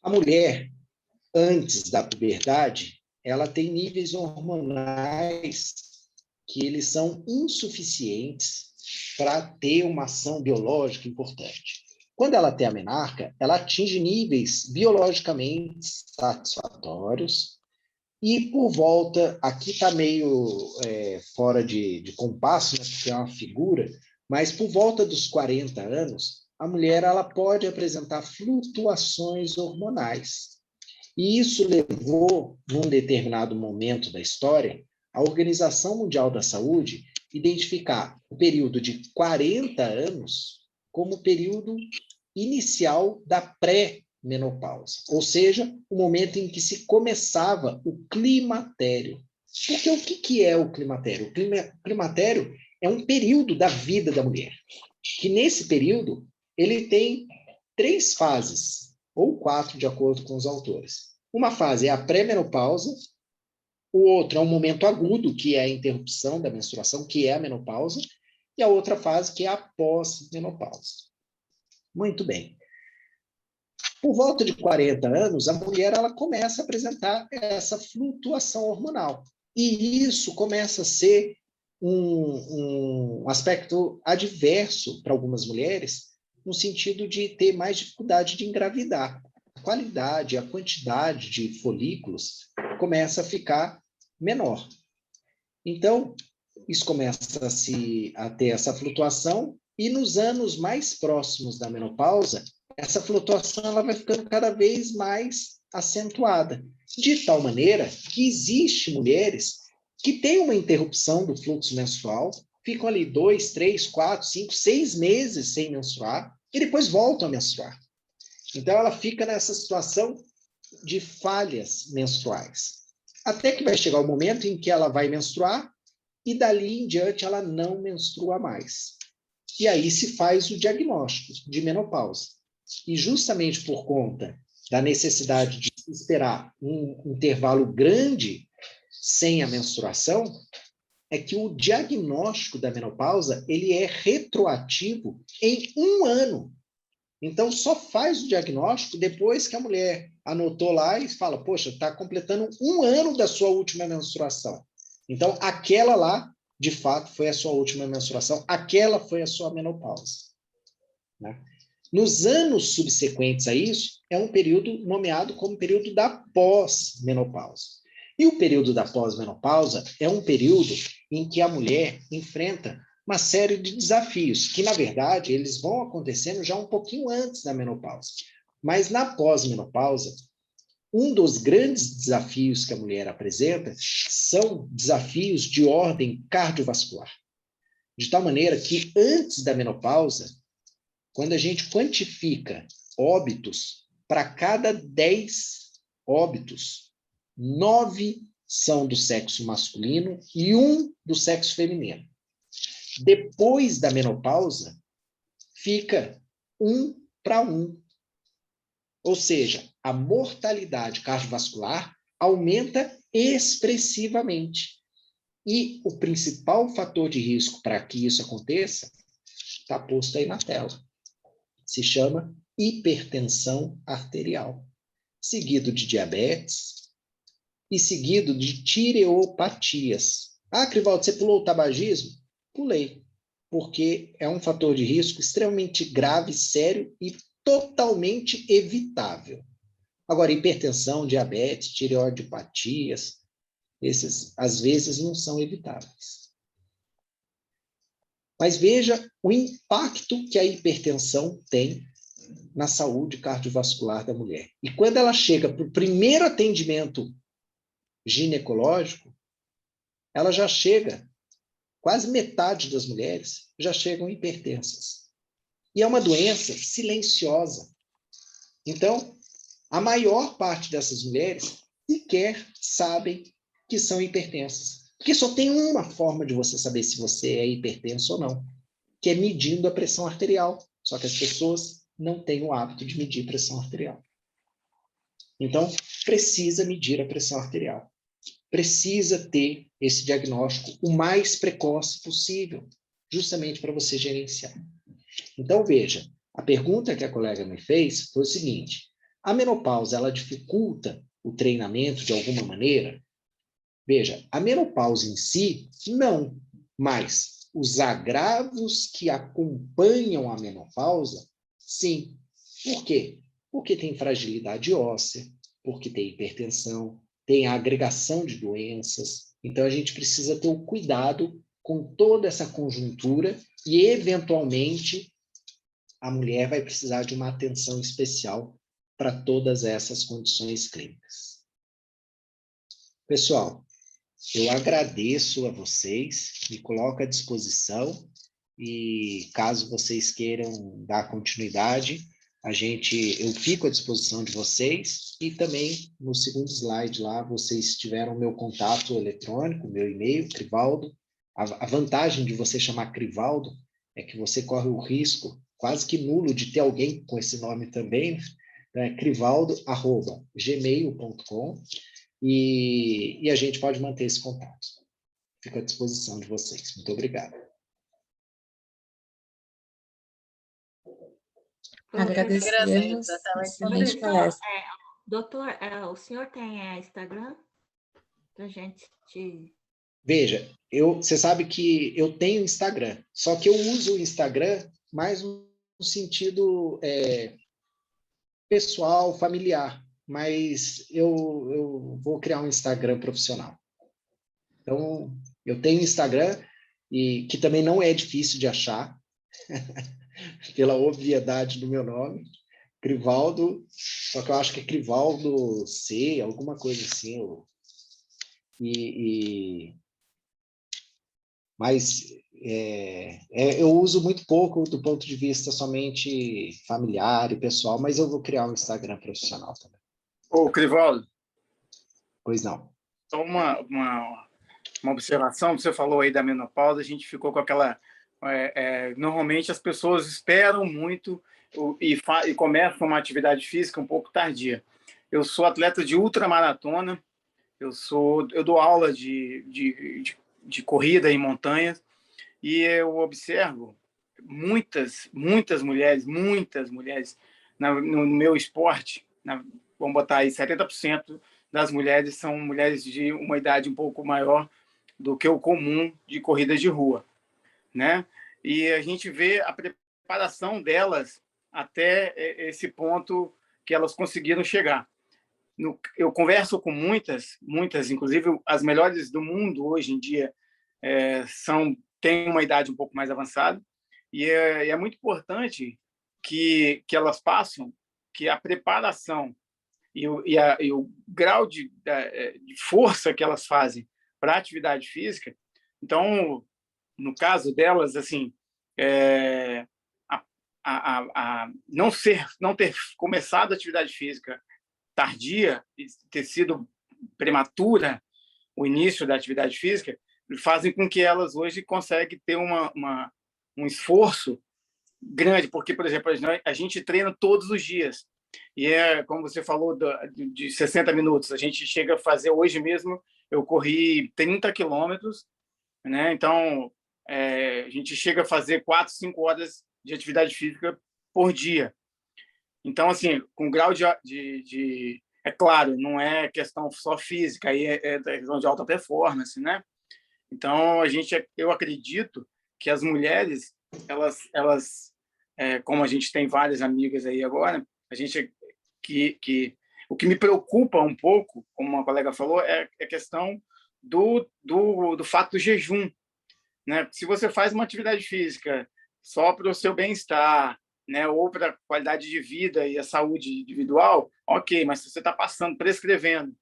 a mulher, antes da puberdade, ela tem níveis hormonais que eles são insuficientes para ter uma ação biológica importante. Quando ela tem a menarca, ela atinge níveis biologicamente satisfatórios, e por volta, aqui está meio fora de compasso, né, porque é uma figura, mas por volta dos 40 anos, a mulher ela pode apresentar flutuações hormonais. E isso levou, num determinado momento da história, a Organização Mundial da Saúde identificar o período de 40 anos como o período inicial da pré-menopausa, ou seja, o momento em que se começava o climatério. Porque o que é o climatério? O climatério é um período da vida da mulher, que nesse período ele tem 3 fases, ou 4, de acordo com os autores. Uma fase é a pré-menopausa, o outro é um momento agudo, que é a interrupção da menstruação, que é a menopausa, e a outra fase que é a pós-menopausa. Muito bem. Por volta de 40 anos, a mulher ela começa a apresentar essa flutuação hormonal. E isso começa a ser um aspecto adverso para algumas mulheres, no sentido de ter mais dificuldade de engravidar. A qualidade, a quantidade de folículos começa a ficar menor. Então, isso começa a ter essa flutuação, e nos anos mais próximos da menopausa, essa flutuação ela vai ficando cada vez mais acentuada, de tal maneira que existem mulheres que têm uma interrupção do fluxo menstrual, ficam ali 2, 3, 4, 5, 6 meses sem menstruar, e depois voltam a menstruar. Então, ela fica nessa situação de falhas menstruais. Até que vai chegar o momento em que ela vai menstruar, e dali em diante ela não menstrua mais. E aí se faz o diagnóstico de menopausa. E justamente por conta da necessidade de esperar um intervalo grande sem a menstruação, é que o diagnóstico da menopausa ele é retroativo em 1 ano. Então, só faz o diagnóstico depois que a mulher anotou lá e fala, poxa, está completando 1 ano da sua última menstruação. Então, aquela lá, de fato, foi a sua última menstruação, aquela foi a sua menopausa. Né? Nos anos subsequentes a isso, é um período nomeado como período da pós-menopausa. E o período da pós-menopausa é um período em que a mulher enfrenta uma série de desafios, que, na verdade, eles vão acontecendo já um pouquinho antes da menopausa. Mas na pós-menopausa, um dos grandes desafios que a mulher apresenta são desafios de ordem cardiovascular. De tal maneira que, antes da menopausa, quando a gente quantifica óbitos, para cada 10 óbitos, 9 são do sexo masculino e 1 do sexo feminino. Depois da menopausa, fica 1 para 1. Ou seja, a mortalidade cardiovascular aumenta expressivamente. E o principal fator de risco para que isso aconteça está posto aí na tela. Se chama hipertensão arterial, seguido de diabetes e seguido de tireopatias. Ah, Crivaldo, você pulou o tabagismo? Pulei, porque é um fator de risco extremamente grave, sério e totalmente evitável. Agora, hipertensão, diabetes, tireoidopatias, esses, às vezes, não são evitáveis. Mas veja o impacto que a hipertensão tem na saúde cardiovascular da mulher. E quando ela chega para o primeiro atendimento ginecológico, ela já chega, quase metade das mulheres já chegam hipertensas. E é uma doença silenciosa. Então, a maior parte dessas mulheres sequer sabem que são hipertensas. Porque só tem uma forma de você saber se você é hipertenso ou não, que é medindo a pressão arterial. Só que as pessoas não têm o hábito de medir pressão arterial. Então, precisa medir a pressão arterial. Precisa ter esse diagnóstico o mais precoce possível, justamente para você gerenciar. Então, veja, a pergunta que a colega me fez foi o seguinte: a menopausa, ela dificulta o treinamento de alguma maneira? Veja, a menopausa em si, não, mas os agravos que acompanham a menopausa, sim. Por quê? Porque tem fragilidade óssea, porque tem hipertensão, tem a agregação de doenças. Então, a gente precisa ter o cuidado com toda essa conjuntura e, eventualmente, a mulher vai precisar de uma atenção especial para todas essas condições clínicas. Pessoal, eu agradeço a vocês, me coloco à disposição e caso vocês queiram dar continuidade, eu fico à disposição de vocês e também no segundo slide lá vocês tiveram meu contato eletrônico, meu e-mail, Crivaldo. A vantagem de você chamar Crivaldo é que você corre o risco quase que nulo de ter alguém com esse nome também, né? crivaldo@gmail.com e a gente pode manter esse contato. Fico à disposição de vocês. Muito obrigado. Agradecemos. Excelente palestra. Doutor, o senhor tem Instagram? Para a gente te... Veja, você sabe que eu tenho Instagram, só que eu uso o Instagram mais no sentido pessoal, familiar, mas eu vou criar um Instagram profissional. Então, eu tenho Instagram, e que também não é difícil de achar, pela obviedade do meu nome, Crivaldo, só que eu acho que é Crivaldo C, alguma coisa assim. Mas eu uso muito pouco do ponto de vista somente familiar e pessoal, mas eu vou criar um Instagram profissional também. Ô, Crivaldo. Pois não. Só uma observação, você falou aí da menopausa, a gente ficou com aquela... normalmente as pessoas esperam muito e começam uma atividade física um pouco tardia. Eu sou atleta de ultramaratona, eu dou aula de corrida em montanhas, e eu observo muitas mulheres no meu esporte, vamos botar aí 70% das mulheres são mulheres de uma idade um pouco maior do que o comum de corridas de rua, né? E a gente vê a preparação delas até esse ponto que elas conseguiram chegar. Eu converso com muitas, inclusive as melhores do mundo hoje em dia têm uma idade um pouco mais avançada, e é muito importante que elas passem, que a preparação e o grau de força que elas fazem para a atividade física. Então, no caso delas, assim, não ter começado a atividade física tardia e ter sido prematura o início da atividade física, fazem com que elas hoje conseguem ter um esforço grande, porque, por exemplo, a gente treina todos os dias, e como você falou, de 60 minutos, a gente chega a fazer, hoje mesmo, eu corri 30 quilômetros, né? Então, a gente chega a fazer 4, 5 horas de atividade física por dia. Então, assim, com grau é claro, não é questão só física, aí é questão de alta performance, né? Então, eu acredito que as mulheres, elas como a gente tem várias amigas aí agora, o que me preocupa um pouco, como uma colega falou, é a questão do fato do jejum, né? Se você faz uma atividade física só para o seu bem-estar, né, ou para a qualidade de vida e a saúde individual, ok, mas se você está prescrevendo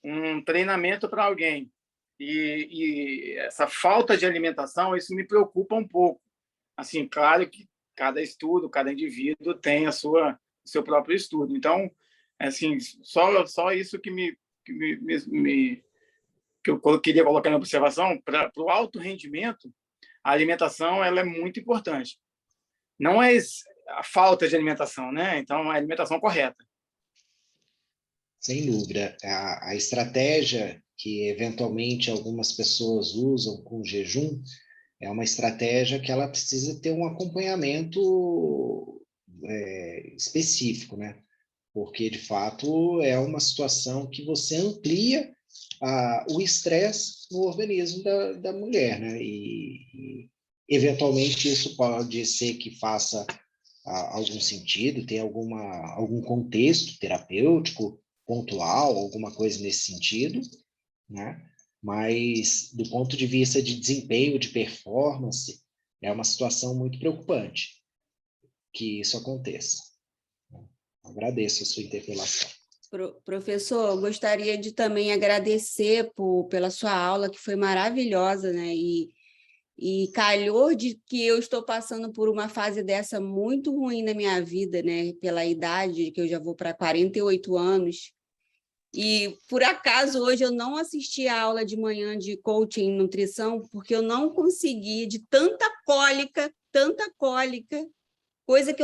um treinamento para alguém e essa falta de alimentação, isso me preocupa um pouco. Assim, claro que cada estudo, cada indivíduo tem o seu próprio estudo. Então, assim, só isso que eu queria colocar na observação. Para o alto rendimento, a alimentação ela é muito importante. Não é a falta de alimentação, né? Então, a alimentação correta. Sem dúvida. A estratégia que, eventualmente, algumas pessoas usam com jejum é uma estratégia que ela precisa ter um acompanhamento específico, né? Porque, de fato, é uma situação que você amplia o estresse no organismo da mulher, né? E, eventualmente, isso pode ser que faça algum sentido, tem algum contexto terapêutico pontual, alguma coisa nesse sentido, né? Mas, do ponto de vista de desempenho, de performance, é uma situação muito preocupante que isso aconteça. Agradeço a sua interpelação. Professor, eu gostaria de também agradecer pela sua aula, que foi maravilhosa, né? E calhou de que eu estou passando por uma fase dessa muito ruim na minha vida, né? Pela idade, que eu já vou para 48 anos. E, por acaso, hoje eu não assisti a aula de manhã de coaching em nutrição, porque eu não consegui, de tanta cólica, coisa que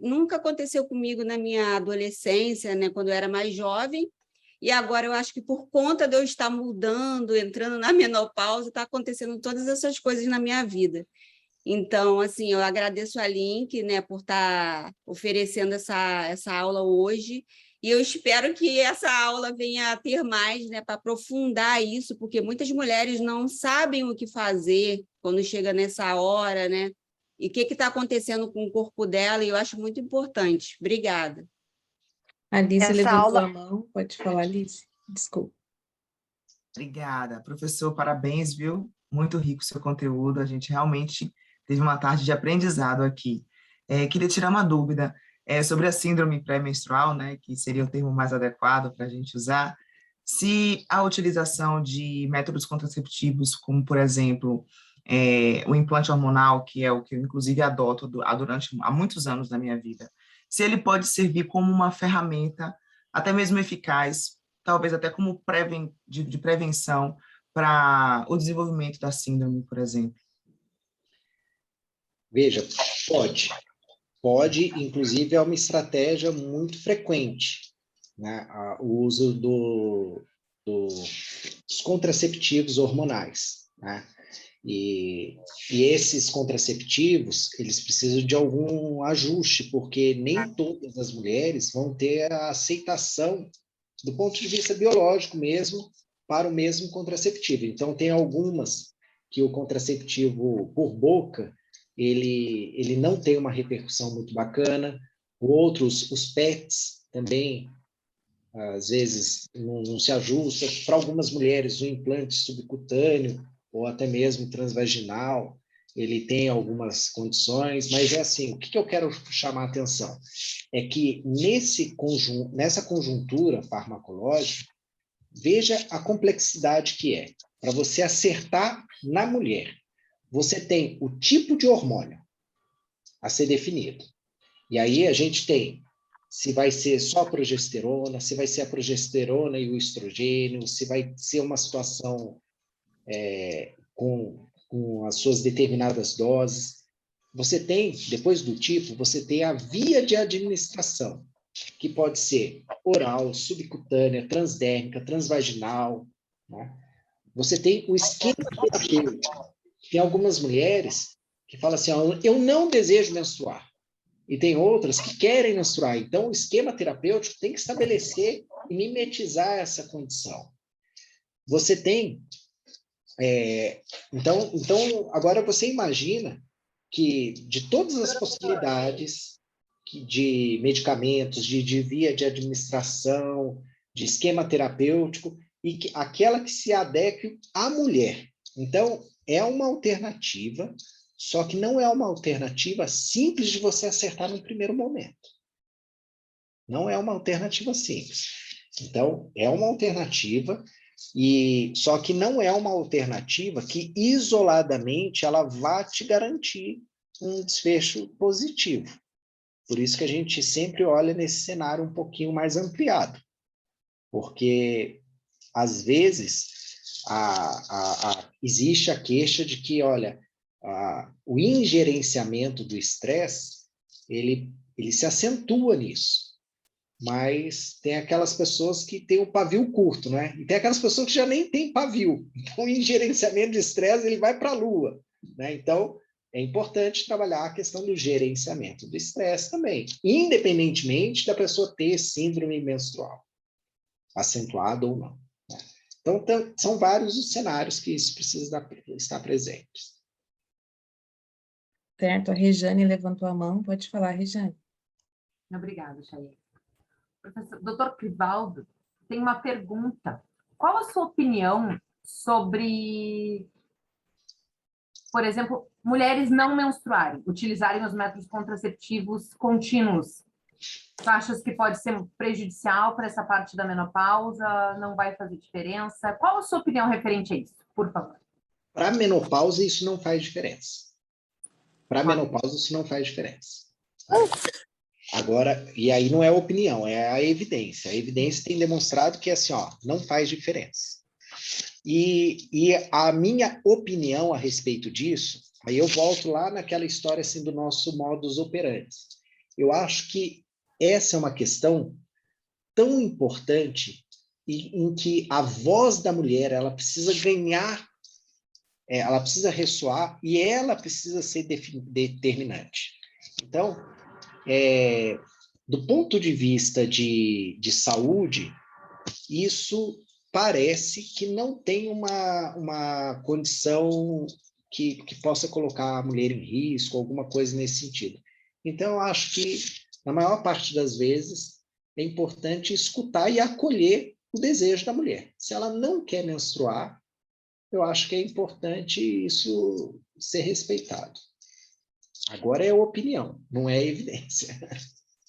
nunca aconteceu comigo na minha adolescência, né? Quando eu era mais jovem. E agora eu acho que por conta de eu estar mudando, entrando na menopausa, está acontecendo todas essas coisas na minha vida. Então, assim, eu agradeço a Link, né, por estar oferecendo essa aula hoje, e eu espero que essa aula venha a ter mais, né, para aprofundar isso, porque muitas mulheres não sabem o que fazer quando chega nessa hora, né? E o que está acontecendo com o corpo dela, e eu acho muito importante. Obrigada. Alice Essa levantou aula... a mão. Pode falar, Alice. Desculpa. Obrigada. Professor, parabéns, viu? Muito rico o seu conteúdo. A gente realmente teve uma tarde de aprendizado aqui. Queria tirar uma dúvida sobre a síndrome pré-menstrual, né, que seria o termo mais adequado para a gente usar. Se a utilização de métodos contraceptivos, como, por exemplo, o implante hormonal, que é o que eu, inclusive, adoto há muitos anos da minha vida, se ele pode servir como uma ferramenta, até mesmo eficaz, talvez até como de prevenção para o desenvolvimento da síndrome, por exemplo. Veja, pode. Pode, inclusive, é uma estratégia muito frequente, né? O uso dos contraceptivos hormonais, né? E esses contraceptivos, eles precisam de algum ajuste, porque nem todas as mulheres vão ter a aceitação do ponto de vista biológico mesmo, para o mesmo contraceptivo. Então, tem algumas que o contraceptivo por boca, ele não tem uma repercussão muito bacana, outros, os PETs também, às vezes, não se ajusta. Para algumas mulheres, o implante subcutâneo, ou até mesmo transvaginal, ele tem algumas condições, mas é assim, o que eu quero chamar a atenção? É que nessa conjuntura farmacológica, veja a complexidade que é. Para você acertar na mulher, você tem o tipo de hormônio a ser definido. E aí a gente tem se vai ser só a progesterona, se vai ser a progesterona e o estrogênio, se vai ser uma situação com as suas determinadas doses. Você tem, depois do tipo, você tem a via de administração, que pode ser oral, subcutânea, transdérmica, transvaginal, né? Você tem o esquema terapêutico. Tem algumas mulheres que falam assim, eu não desejo menstruar. E tem outras que querem menstruar. Então, o esquema terapêutico tem que estabelecer e mimetizar essa condição. Você tem... Então, agora você imagina que de todas as possibilidades de medicamentos, de via de administração, de esquema terapêutico, e que aquela que se adeque à mulher. Então, é uma alternativa, só que não é uma alternativa simples de você acertar no primeiro momento. Não é uma alternativa simples. Então, é uma alternativa, só que não é uma alternativa que, isoladamente, ela vá te garantir um desfecho positivo. Por isso que a gente sempre olha nesse cenário um pouquinho mais ampliado. Porque, às vezes, existe a queixa de que, olha, o ingerenciamento do estresse, ele se acentua nisso. Mas tem aquelas pessoas que têm o pavio curto, né? E tem aquelas pessoas que já nem têm pavio. Então, o ingerenciamento de estresse, ele vai para a lua, né? Então, é importante trabalhar a questão do gerenciamento do estresse também, independentemente da pessoa ter síndrome menstrual, acentuada ou não, né? Então, são vários os cenários que isso precisa estar presente. Certo, a Rejane levantou a mão. Pode falar, Rejane. Obrigada, Chay. Professor, Dr. Crivaldo, tem uma pergunta. Qual a sua opinião sobre, por exemplo, mulheres não menstruarem, utilizarem os métodos contraceptivos contínuos? Tu achas que pode ser prejudicial para essa parte da menopausa? Não vai fazer diferença? Qual a sua opinião referente a isso, por favor? Para a menopausa, isso não faz diferença. Para a menopausa, isso não faz diferença. Agora, e aí não é opinião, é a evidência. A evidência tem demonstrado que, assim, não faz diferença. E a minha opinião a respeito disso, aí eu volto lá naquela história, assim, do nosso modus operandi. Eu acho que essa é uma questão tão importante em que a voz da mulher, ela precisa ganhar ela precisa ressoar e ela precisa ser determinante. Então, do ponto de vista de saúde, isso parece que não tem uma condição que possa colocar a mulher em risco, alguma coisa nesse sentido. Então, eu acho que, na maior parte das vezes, é importante escutar e acolher o desejo da mulher. Se ela não quer menstruar, eu acho que é importante isso ser respeitado. Agora é opinião, não é evidência.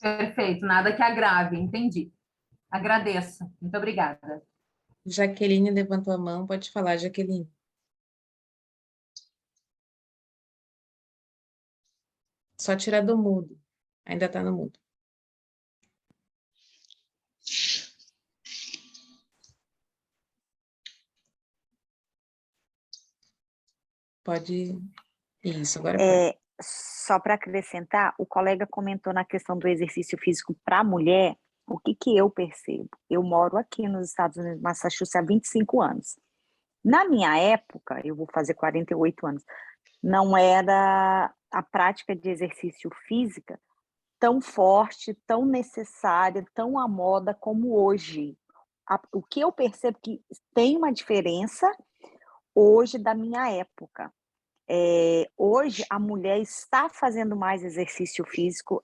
Perfeito, nada que agrave, entendi. Agradeço, muito obrigada. Jaqueline levantou a mão, pode falar, Jaqueline. Só tirar do mudo, ainda está no mudo. Pode. Isso, agora pode. Só para acrescentar, o colega comentou na questão do exercício físico para a mulher, o que eu percebo? Eu moro aqui nos Estados Unidos, Massachusetts, há 25 anos. Na minha época, eu vou fazer 48 anos, não era a prática de exercício física tão forte, tão necessária, tão à moda como hoje. O que eu percebo que tem uma diferença hoje da minha época. Hoje a mulher está fazendo mais exercício físico,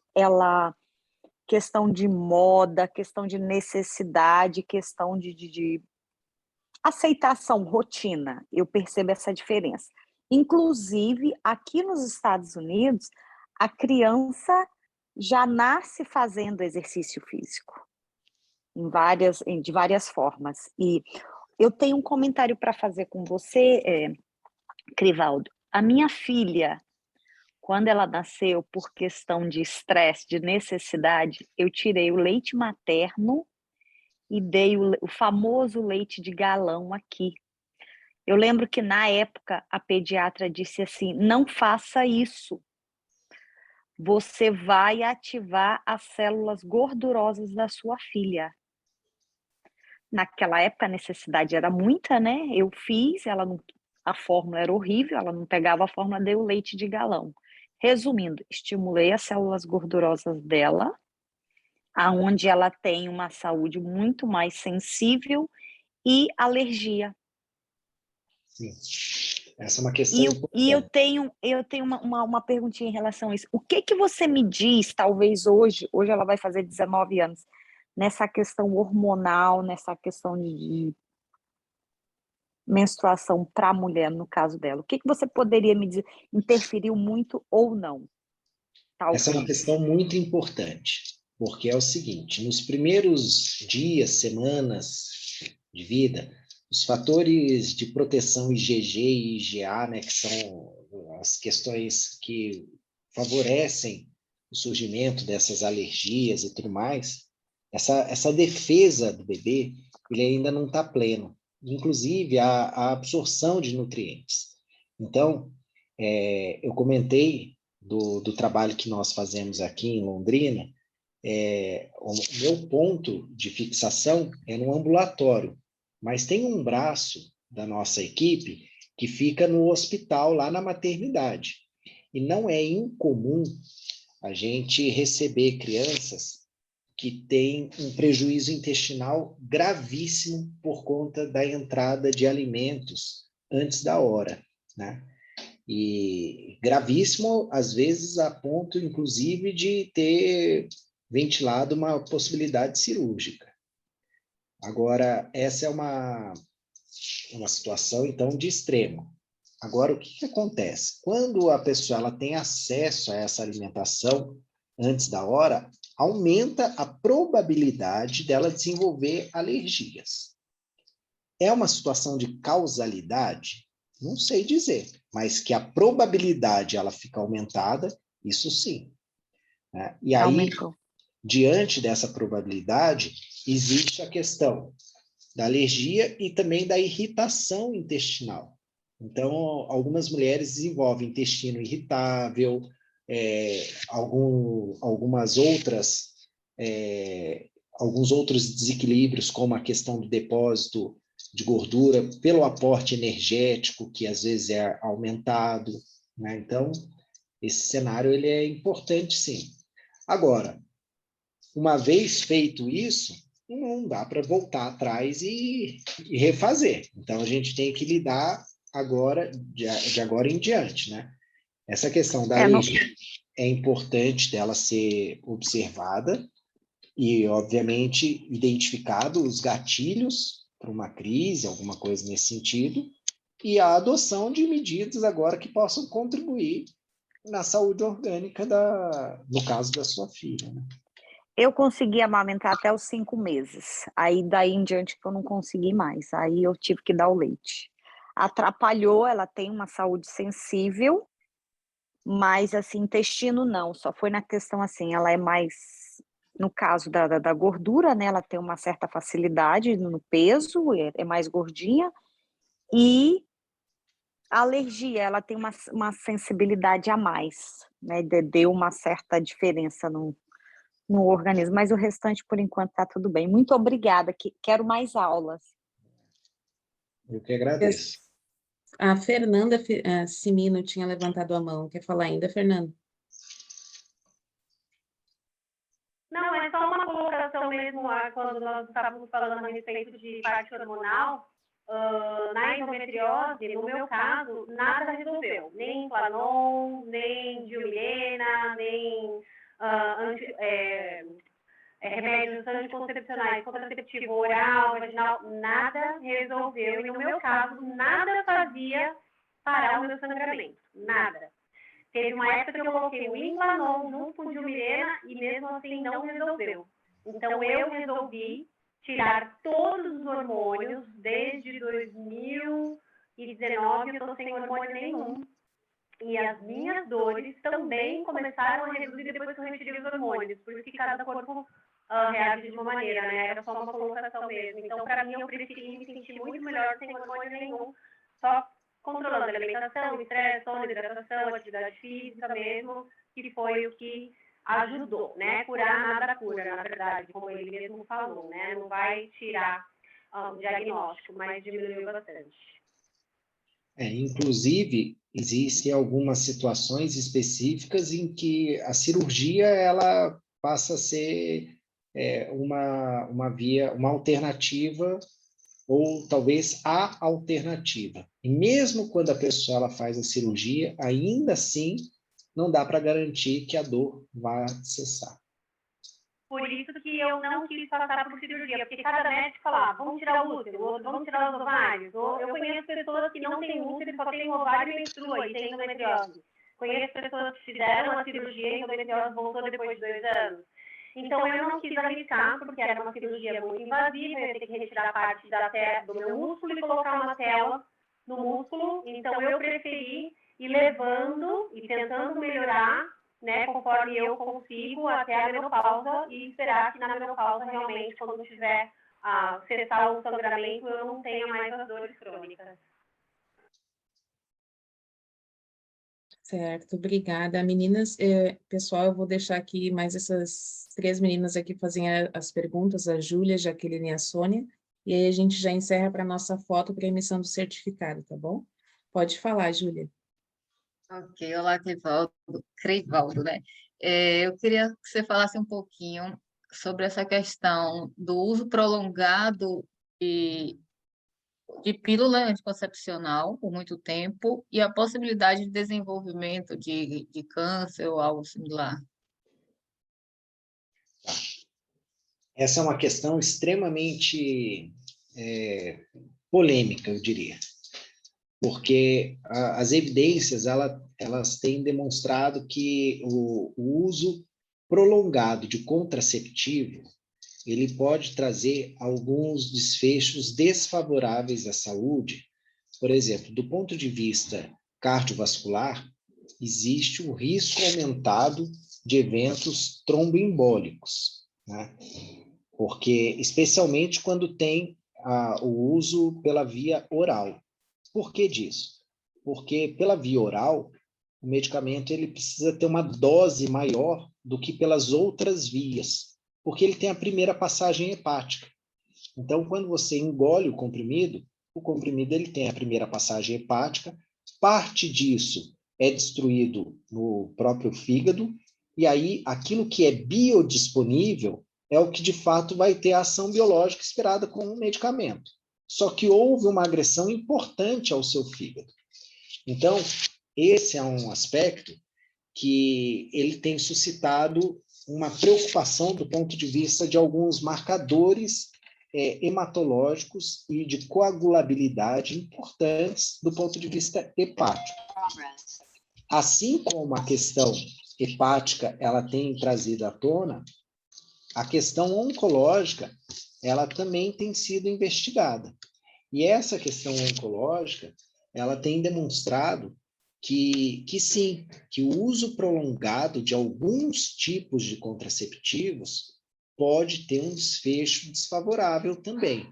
questão de moda, questão de necessidade, questão de aceitação, rotina, eu percebo essa diferença. Inclusive, aqui nos Estados Unidos, a criança já nasce fazendo exercício físico, de várias formas. E eu tenho um comentário para fazer com você, Crivaldo. A minha filha, quando ela nasceu, por questão de estresse, de necessidade, eu tirei o leite materno e dei o famoso leite de galão aqui. Eu lembro que, na época, a pediatra disse assim, não faça isso. Você vai ativar as células gordurosas da sua filha. Naquela época, a necessidade era muita, né? Eu fiz, a fórmula era horrível, ela não pegava a fórmula, dei o leite de galão. Resumindo, estimulei as células gordurosas dela, aonde ela tem uma saúde muito mais sensível e alergia. Sim, essa é uma questão E eu tenho uma perguntinha em relação a isso. O que você me diz, talvez hoje ela vai fazer 19 anos, nessa questão hormonal, nessa questão de menstruação para a mulher, no caso dela? O que você poderia me dizer? Interferiu muito ou não? Talvez. Essa é uma questão muito importante, porque é o seguinte, nos primeiros dias, semanas de vida, os fatores de proteção IgG e IgA, né, que são as questões que favorecem o surgimento dessas alergias e tudo mais, essa defesa do bebê, ele ainda não está pleno, inclusive a absorção de nutrientes. Então, eu comentei do trabalho que nós fazemos aqui em Londrina, o meu ponto de fixação é no ambulatório, mas tem um braço da nossa equipe que fica no hospital, lá na maternidade. E não é incomum a gente receber crianças que têm um prejuízo intestinal gravíssimo por conta da entrada de alimentos antes da hora, né? E gravíssimo, às vezes, a ponto, inclusive, de ter ventilado uma possibilidade cirúrgica. Agora, essa é uma situação, então, de extremo. Agora, o que acontece? Quando a pessoa ela tem acesso a essa alimentação antes da hora, aumenta a probabilidade dela desenvolver alergias. É uma situação de causalidade? Não sei dizer, mas que a probabilidade ela fica aumentada, isso sim. Né? E aí, Aumentou. Diante dessa probabilidade, existe a questão da alergia e também da irritação intestinal. Então, algumas mulheres desenvolvem intestino irritável, alguns outros desequilíbrios, como a questão do depósito de gordura, pelo aporte energético, que às vezes é aumentado, né? Então, esse cenário ele é importante, sim. Agora, uma vez feito isso, não dá para voltar atrás e refazer. Então, a gente tem que lidar agora, de agora em diante, né? Essa questão da alergia é importante dela ser observada e, obviamente, identificado os gatilhos para uma crise, alguma coisa nesse sentido, e a adoção de medidas agora que possam contribuir na saúde orgânica, no caso da sua filha, né? Eu consegui amamentar até os 5 meses. Aí, daí em diante, que eu não consegui mais. Aí, eu tive que dar o leite. Atrapalhou, ela tem uma saúde sensível, mas, assim, intestino não. Só foi na questão, assim, ela é mais... No caso da gordura, né? Ela tem uma certa facilidade no peso, é mais gordinha. E a alergia, ela tem uma sensibilidade a mais, né? Deu uma certa diferença no organismo, mas o restante, por enquanto, está tudo bem. Muito obrigada, quero mais aulas. Eu que agradeço. A Fernanda Simino tinha levantado a mão. Quer falar ainda, Fernanda? Não, é só uma colocação mesmo, quando nós estávamos falando a respeito de parte hormonal, na endometriose, no meu caso, nada resolveu. Nem Planon, nem Diumirena, nem remédios anticoncepcionais, contraceptivo oral, vaginal, nada resolveu. E no meu caso, nada fazia parar o meu sangramento, nada. Teve uma época que eu coloquei o Implanon junto com Diumirena e mesmo assim não resolveu. Então eu resolvi tirar todos os hormônios desde 2019, eu estou sem hormônio nenhum. E as minhas dores também começaram a reduzir depois que eu retirei os hormônios, por isso que cada corpo reage de uma maneira, né? Era só uma colocação mesmo. Então, para mim, eu preferi me sentir muito melhor sem hormônio nenhum, só controlando a alimentação, estresse, sono, hidratação, atividade física mesmo, que foi o que ajudou, né? Curar nada cura, na verdade, como ele mesmo falou, né? Não vai tirar o diagnóstico, mas diminuiu bastante. Inclusive, existem algumas situações específicas em que a cirurgia ela passa a ser uma via, uma alternativa, ou talvez a alternativa. E mesmo quando a pessoa ela faz a cirurgia, ainda assim não dá para garantir que a dor vá cessar. Por isso que eu não quis passar por cirurgia, porque cada médico fala, vamos tirar o útero, outro, vamos tirar os ovários. Eu conheço pessoas que não têm útero, só têm ovário e menstrua, e têm endometriose. Conheço pessoas que fizeram a cirurgia e a endometriose voltou depois de 2 anos. Então, eu não quis arriscar, porque era uma cirurgia muito invasiva, eu ia ter que retirar parte do meu músculo e colocar uma tela no músculo. Então, eu preferi ir levando e tentando melhorar, né, conforme eu consigo, até a menopausa, e esperar que na menopausa, realmente, quando tiver cessar o sangramento, eu não tenha mais as dores crônicas. Certo, obrigada. Meninas, pessoal, eu vou deixar aqui mais essas 3 meninas aqui fazerem as perguntas, a Júlia, a Jaqueline e a Sônia, e aí a gente já encerra para a nossa foto para a emissão do certificado, tá bom? Pode falar, Júlia. Ok, olá, Creivaldo, né? Eu queria que você falasse um pouquinho sobre essa questão do uso prolongado de pílula anticoncepcional por muito tempo e a possibilidade de desenvolvimento de câncer ou algo similar. Essa é uma questão extremamente polêmica, eu diria, porque as evidências elas têm demonstrado que o uso prolongado de contraceptivo ele pode trazer alguns desfechos desfavoráveis à saúde. Por exemplo, do ponto de vista cardiovascular, existe um risco aumentado de eventos tromboembólicos, né? Porque, especialmente quando tem o uso pela via oral. Por que disso? Porque pela via oral, o medicamento ele precisa ter uma dose maior do que pelas outras vias, porque ele tem a primeira passagem hepática. Então, quando você engole o comprimido ele tem a primeira passagem hepática, parte disso é destruído no próprio fígado, e aí aquilo que é biodisponível é o que de fato vai ter a ação biológica esperada com o medicamento. Só que houve uma agressão importante ao seu fígado. Então, esse é um aspecto que ele tem suscitado uma preocupação do ponto de vista de alguns marcadores hematológicos e de coagulabilidade importantes do ponto de vista hepático. Assim como a questão hepática ela tem trazido à tona, a questão oncológica ela também tem sido investigada. E essa questão oncológica ela tem demonstrado que sim, que o uso prolongado de alguns tipos de contraceptivos pode ter um desfecho desfavorável também.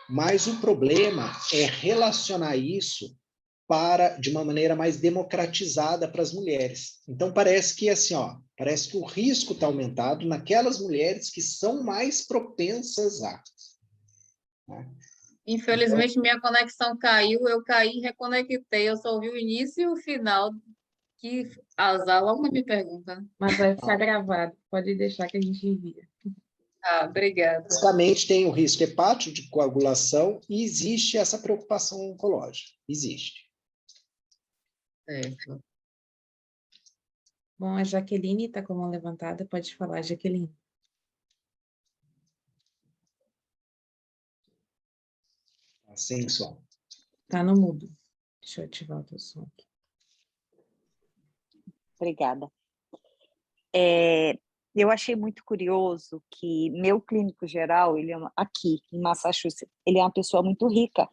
Mas o problema é relacionar isso de uma maneira mais democratizada para as mulheres. Então, parece que assim, parece que o risco está aumentado naquelas mulheres que são mais propensas a. Né? Infelizmente, Então, minha conexão caiu, eu caí e reconectei. Eu só ouvi o início e o final, que azar, logo me pergunta. Mas vai ficar gravado, pode deixar que a gente envia. Ah, obrigada. basicamente, tem o risco hepático de coagulação e existe essa preocupação oncológica. Existe. Certo. Bom, a Jaqueline está com a mão levantada, pode falar, Jaqueline. Sem som. Está no mudo. Deixa eu ativar o teu som aqui. Obrigada. Eu achei muito curioso que meu clínico geral, aqui em Massachusetts, ele é uma pessoa muito rica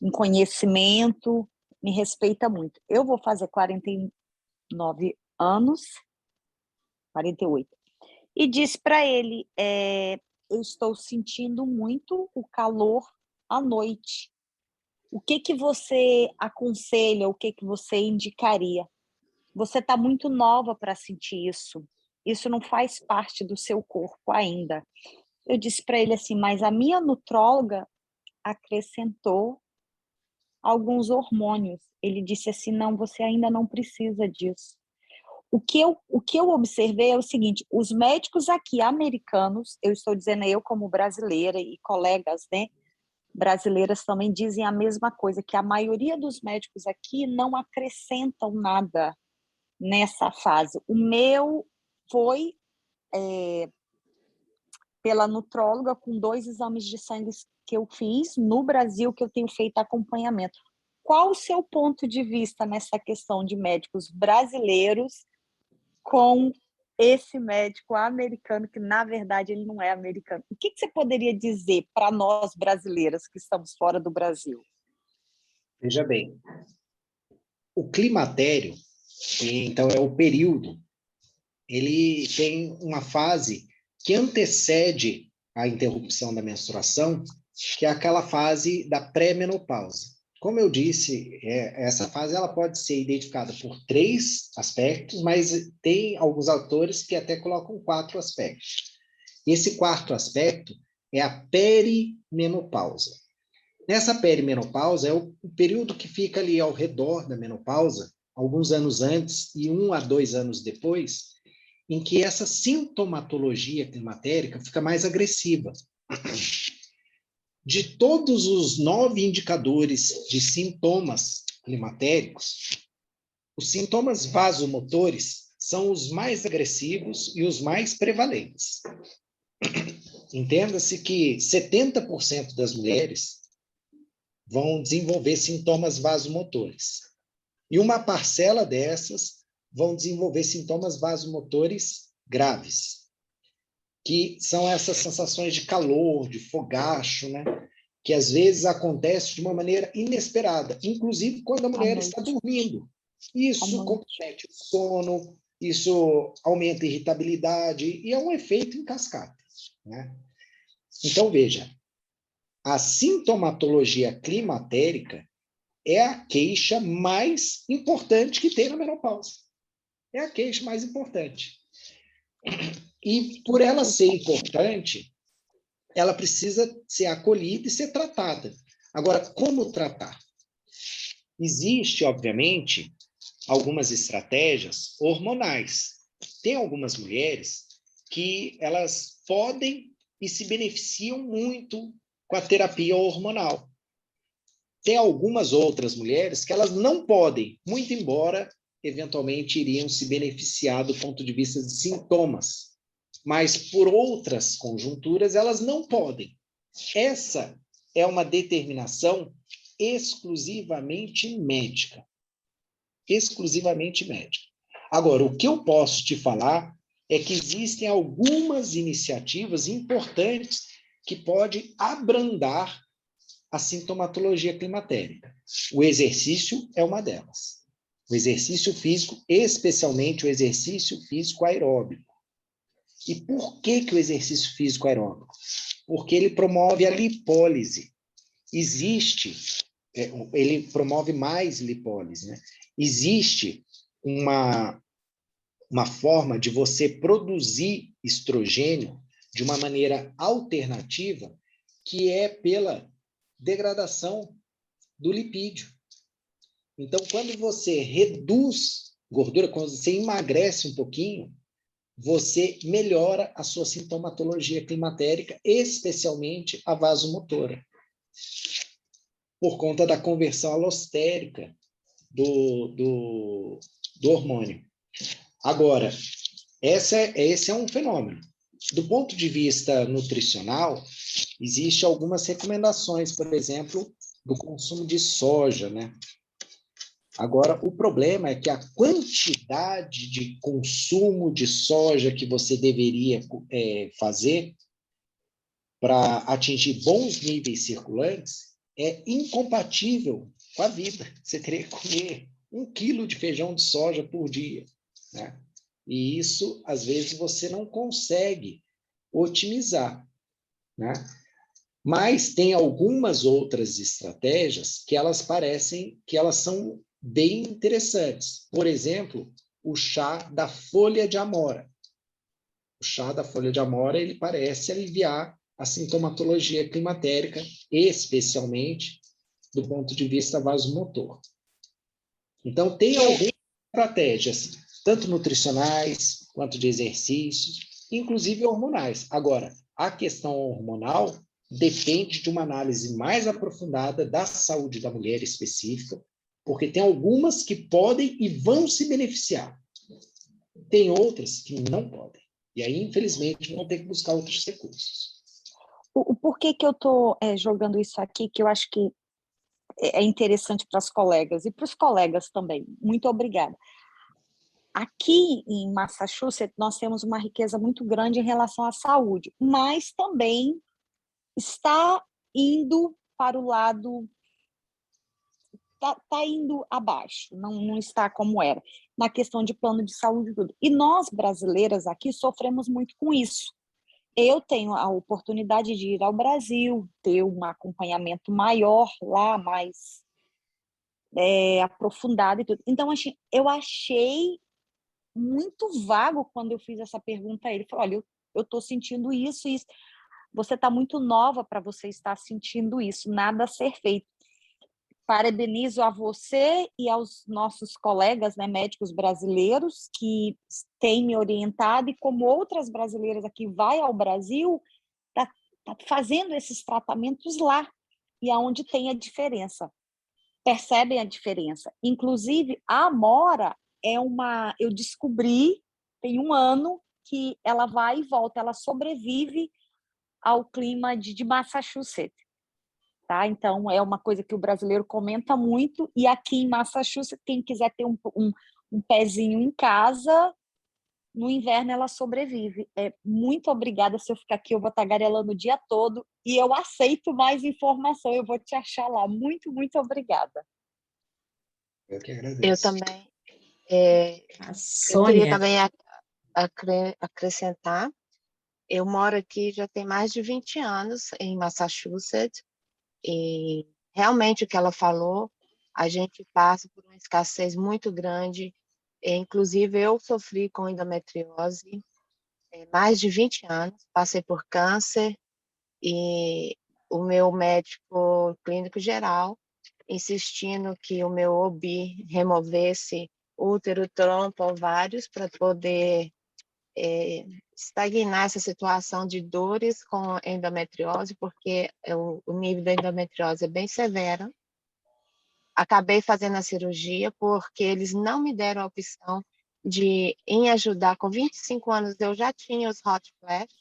em conhecimento, me respeita muito. Eu vou fazer 49 anos, 48, e disse para ele, eu estou sentindo muito o calor à noite. O que você aconselha, o que você indicaria? Você está muito nova para sentir isso. Isso não faz parte do seu corpo ainda. Eu disse para ele assim, mas a minha nutróloga acrescentou alguns hormônios. Ele disse assim, não, você ainda não precisa disso. O que eu observei é o seguinte, os médicos aqui americanos, eu estou dizendo eu como brasileira e colegas, né, brasileiras também dizem a mesma coisa, que a maioria dos médicos aqui não acrescentam nada nessa fase. O meu foi pela nutróloga com 2 exames de sangue que eu fiz no Brasil, que eu tenho feito acompanhamento. Qual o seu ponto de vista nessa questão de médicos brasileiros com esse médico americano, que na verdade ele não é americano? O que você poderia dizer para nós brasileiras que estamos fora do Brasil? Veja bem, o climatério, então é o período, ele tem uma fase que antecede a interrupção da menstruação, que é aquela fase da pré-menopausa. Como eu disse, essa fase ela pode ser identificada por 3 aspectos, mas tem alguns autores que até colocam 4 aspectos. Esse 4º aspecto é a perimenopausa. Nessa perimenopausa é o período que fica ali ao redor da menopausa, alguns anos antes e 1 a 2 anos depois, em que essa sintomatologia climatérica fica mais agressiva. De todos os 9 indicadores de sintomas climatéricos, os sintomas vasomotores são os mais agressivos e os mais prevalentes. Entenda-se que 70% das mulheres vão desenvolver sintomas vasomotores. E uma parcela dessas vão desenvolver sintomas vasomotores graves, que são essas sensações de calor, de fogacho, né? Que às vezes acontece de uma maneira inesperada, inclusive quando a mulher está dormindo. Isso compromete o sono, isso aumenta a irritabilidade, e é um efeito em cascata, né? Então, veja, a sintomatologia climatérica é a queixa mais importante que tem na menopausa. É a queixa mais importante. E por ela ser importante, ela precisa ser acolhida e ser tratada. Agora, como tratar? Existe, obviamente, algumas estratégias hormonais. Tem algumas mulheres que elas podem e se beneficiam muito com a terapia hormonal. Tem algumas outras mulheres que elas não podem, muito embora eventualmente iriam se beneficiar do ponto de vista de sintomas, mas por outras conjunturas elas não podem. Essa é uma determinação exclusivamente médica. Exclusivamente médica. Agora, o que eu posso te falar é que existem algumas iniciativas importantes que podem abrandar a sintomatologia climatérica. O exercício é uma delas. O exercício físico, especialmente o exercício físico aeróbico. E por que o exercício físico aeróbico? Porque ele promove a lipólise. Ele promove mais lipólise, né? Existe uma forma de você produzir estrogênio de uma maneira alternativa, que é pela degradação do lipídio. Então, quando você reduz gordura, quando você emagrece um pouquinho, você melhora a sua sintomatologia climatérica, especialmente a vasomotora, por conta da conversão alostérica do hormônio. Agora, esse é um fenômeno. Do ponto de vista nutricional, existem algumas recomendações, por exemplo, do consumo de soja, né? Agora, o problema é que a quantidade de consumo de soja que você deveria fazer para atingir bons níveis circulantes é incompatível com a vida. Você teria que comer 1 quilo de feijão de soja por dia, né? E isso, às vezes, você não consegue otimizar, né? Mas tem algumas outras estratégias que elas parecem que elas são bem interessantes. Por exemplo, o chá da folha de amora. O chá da folha de amora, ele parece aliviar a sintomatologia climatérica, especialmente do ponto de vista vasomotor. Então, tem algumas estratégias, tanto nutricionais, quanto de exercícios, inclusive hormonais. Agora, a questão hormonal depende de uma análise mais aprofundada da saúde da mulher específica, porque tem algumas que podem e vão se beneficiar. Tem outras que não podem. E aí, infelizmente, vão ter que buscar outros recursos. Por que eu estou jogando isso aqui, que eu acho que é interessante para as colegas e para os colegas também. Muito obrigada. Aqui em Massachusetts, nós temos uma riqueza muito grande em relação à saúde, mas também está indo para o lado... Está indo abaixo, não está como era, na questão de plano de saúde e tudo. E nós, brasileiras aqui, sofremos muito com isso. Eu tenho a oportunidade de ir ao Brasil, ter um acompanhamento maior lá, mais aprofundado e tudo. Então, eu achei muito vago quando eu fiz essa pergunta a ele. Falei, olha, eu estou sentindo isso e isso. Você está muito nova para você estar sentindo isso, nada a ser feito. Parabenizo a você e aos nossos colegas, né, médicos brasileiros que têm me orientado e como outras brasileiras aqui vai ao Brasil, tá fazendo esses tratamentos lá e aonde tem a diferença. Percebem a diferença. Inclusive, a amora eu descobri, tem 1 ano, que ela vai e volta, ela sobrevive ao clima de Massachusetts. Tá? Então, é uma coisa que o brasileiro comenta muito, e aqui em Massachusetts, quem quiser ter um pezinho em casa, no inverno ela sobrevive. Muito obrigada, se eu ficar aqui, eu vou tagarelando o dia todo, e eu aceito mais informação, eu vou te achar lá. Muito, muito obrigada. Eu que agradeço. Eu também. Eu queria também acrescentar, eu moro aqui já tem mais de 20 anos, em Massachusetts, e realmente o que ela falou, a gente passa por uma escassez muito grande, inclusive eu sofri com endometriose mais de 20 anos, passei por câncer, e o meu médico clínico geral insistindo que o meu OB removesse útero, trompa, ovários para poder estagnar essa situação de dores com endometriose, porque o nível da endometriose é bem severo. Acabei fazendo a cirurgia porque eles não me deram a opção de em ajudar. Com 25 anos eu já tinha os hot flash,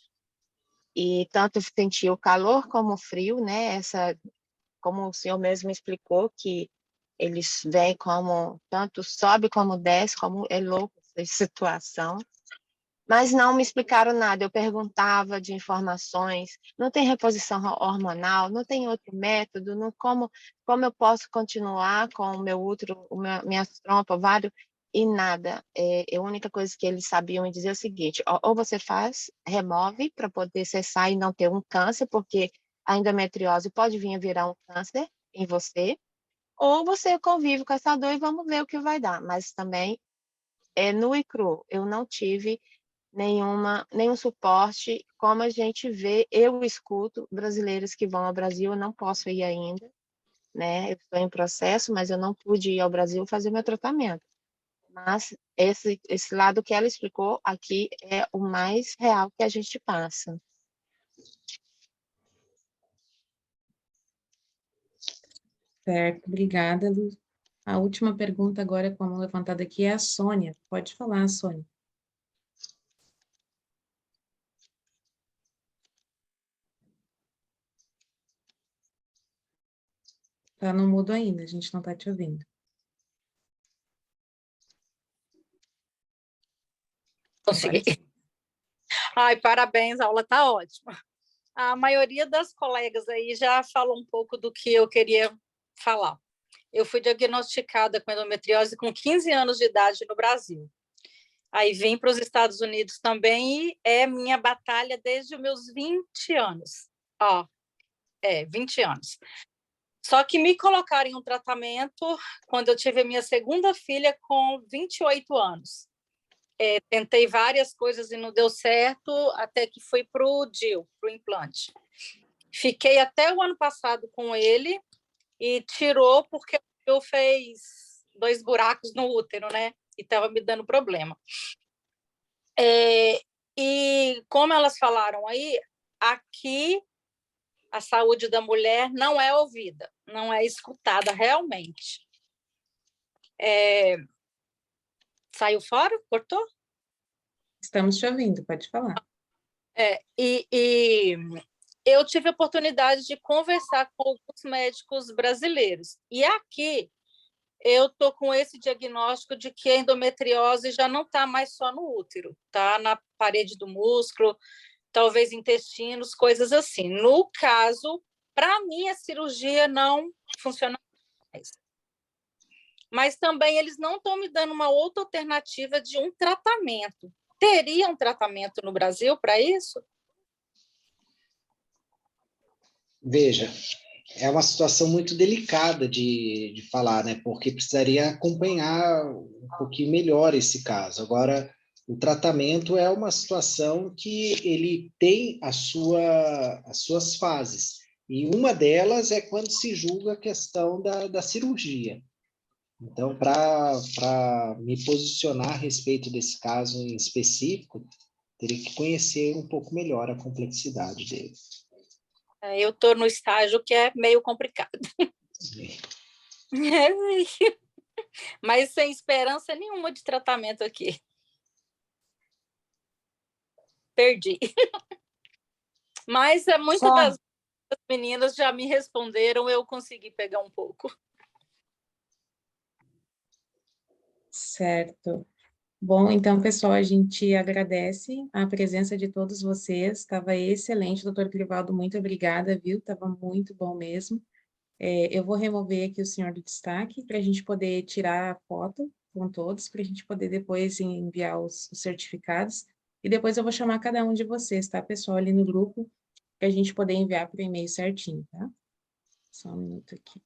e tanto sentia o calor como o frio, né? Como o senhor mesmo explicou, que eles vêm como, tanto sobe como desce, como é louco essa situação. Mas não me explicaram nada. Eu perguntava de informações, não tem reposição hormonal, não tem outro método, como eu posso continuar com o meu útero, minha trompa, ovário, e nada. A única coisa que eles sabiam me dizer é o seguinte: ou você remove para poder cessar e não ter um câncer, porque a endometriose pode vir a virar um câncer em você, ou você convive com essa dor e vamos ver o que vai dar. Mas também é nu e cru. Eu não tive nenhum suporte, como a gente vê, eu escuto brasileiros que vão ao Brasil, eu não posso ir ainda, né? Eu estou em processo, mas eu não pude ir ao Brasil fazer meu tratamento. Mas esse lado que ela explicou aqui é o mais real que a gente passa. Certo, obrigada, Lu. A última pergunta agora, com a mão levantada aqui, é a Sônia. Pode falar, Sônia. Tá no mudo ainda, a gente não está te ouvindo. Consegui. Ai, parabéns, a aula está ótima. A maioria das colegas aí já falou um pouco do que eu queria falar. Eu fui diagnosticada com endometriose com 15 anos de idade no Brasil. Aí vim para os Estados Unidos também e é minha batalha desde os meus 20 anos. 20 anos. Só que me colocaram em um tratamento quando eu tive a minha segunda filha com 28 anos. Tentei várias coisas e não deu certo, até que fui para o DIU, para o implante. Fiquei até o ano passado com ele e tirou porque eu fez 2 buracos no útero, né? E estava me dando problema. E como elas falaram aí, aqui a saúde da mulher não é ouvida, não é escutada realmente. Saiu fora? Cortou? Estamos te ouvindo, pode falar. E eu tive a oportunidade de conversar com alguns médicos brasileiros. E aqui eu estou com esse diagnóstico de que a endometriose já não está mais só no útero, está na parede do músculo, talvez intestinos, coisas assim. No caso, para mim, a cirurgia não funciona mais. Mas também eles não estão me dando uma outra alternativa de um tratamento. Teria um tratamento no Brasil para isso? Veja, é uma situação muito delicada de falar, né? Porque precisaria acompanhar um pouquinho melhor esse caso. Agora, o tratamento é uma situação que ele tem as suas fases. E uma delas é quando se julga a questão da cirurgia. Então, para me posicionar a respeito desse caso em específico, teria que conhecer um pouco melhor a complexidade dele. Eu estou no estágio que é meio complicado. Mas sem esperança nenhuma de tratamento aqui. Perdi. Mas muitas das meninas já me responderam, eu consegui pegar um pouco. Certo. Bom, então, pessoal, a gente agradece a presença de todos vocês. Estava excelente, doutor Clivaldo, muito obrigada, viu? Estava muito bom mesmo. Eu vou remover aqui o senhor do destaque para a gente poder tirar a foto com todos, para a gente poder depois enviar os certificados. E depois eu vou chamar cada um de vocês, tá, pessoal, ali no grupo, para a gente poder enviar para o e-mail certinho, tá? Só um minuto aqui.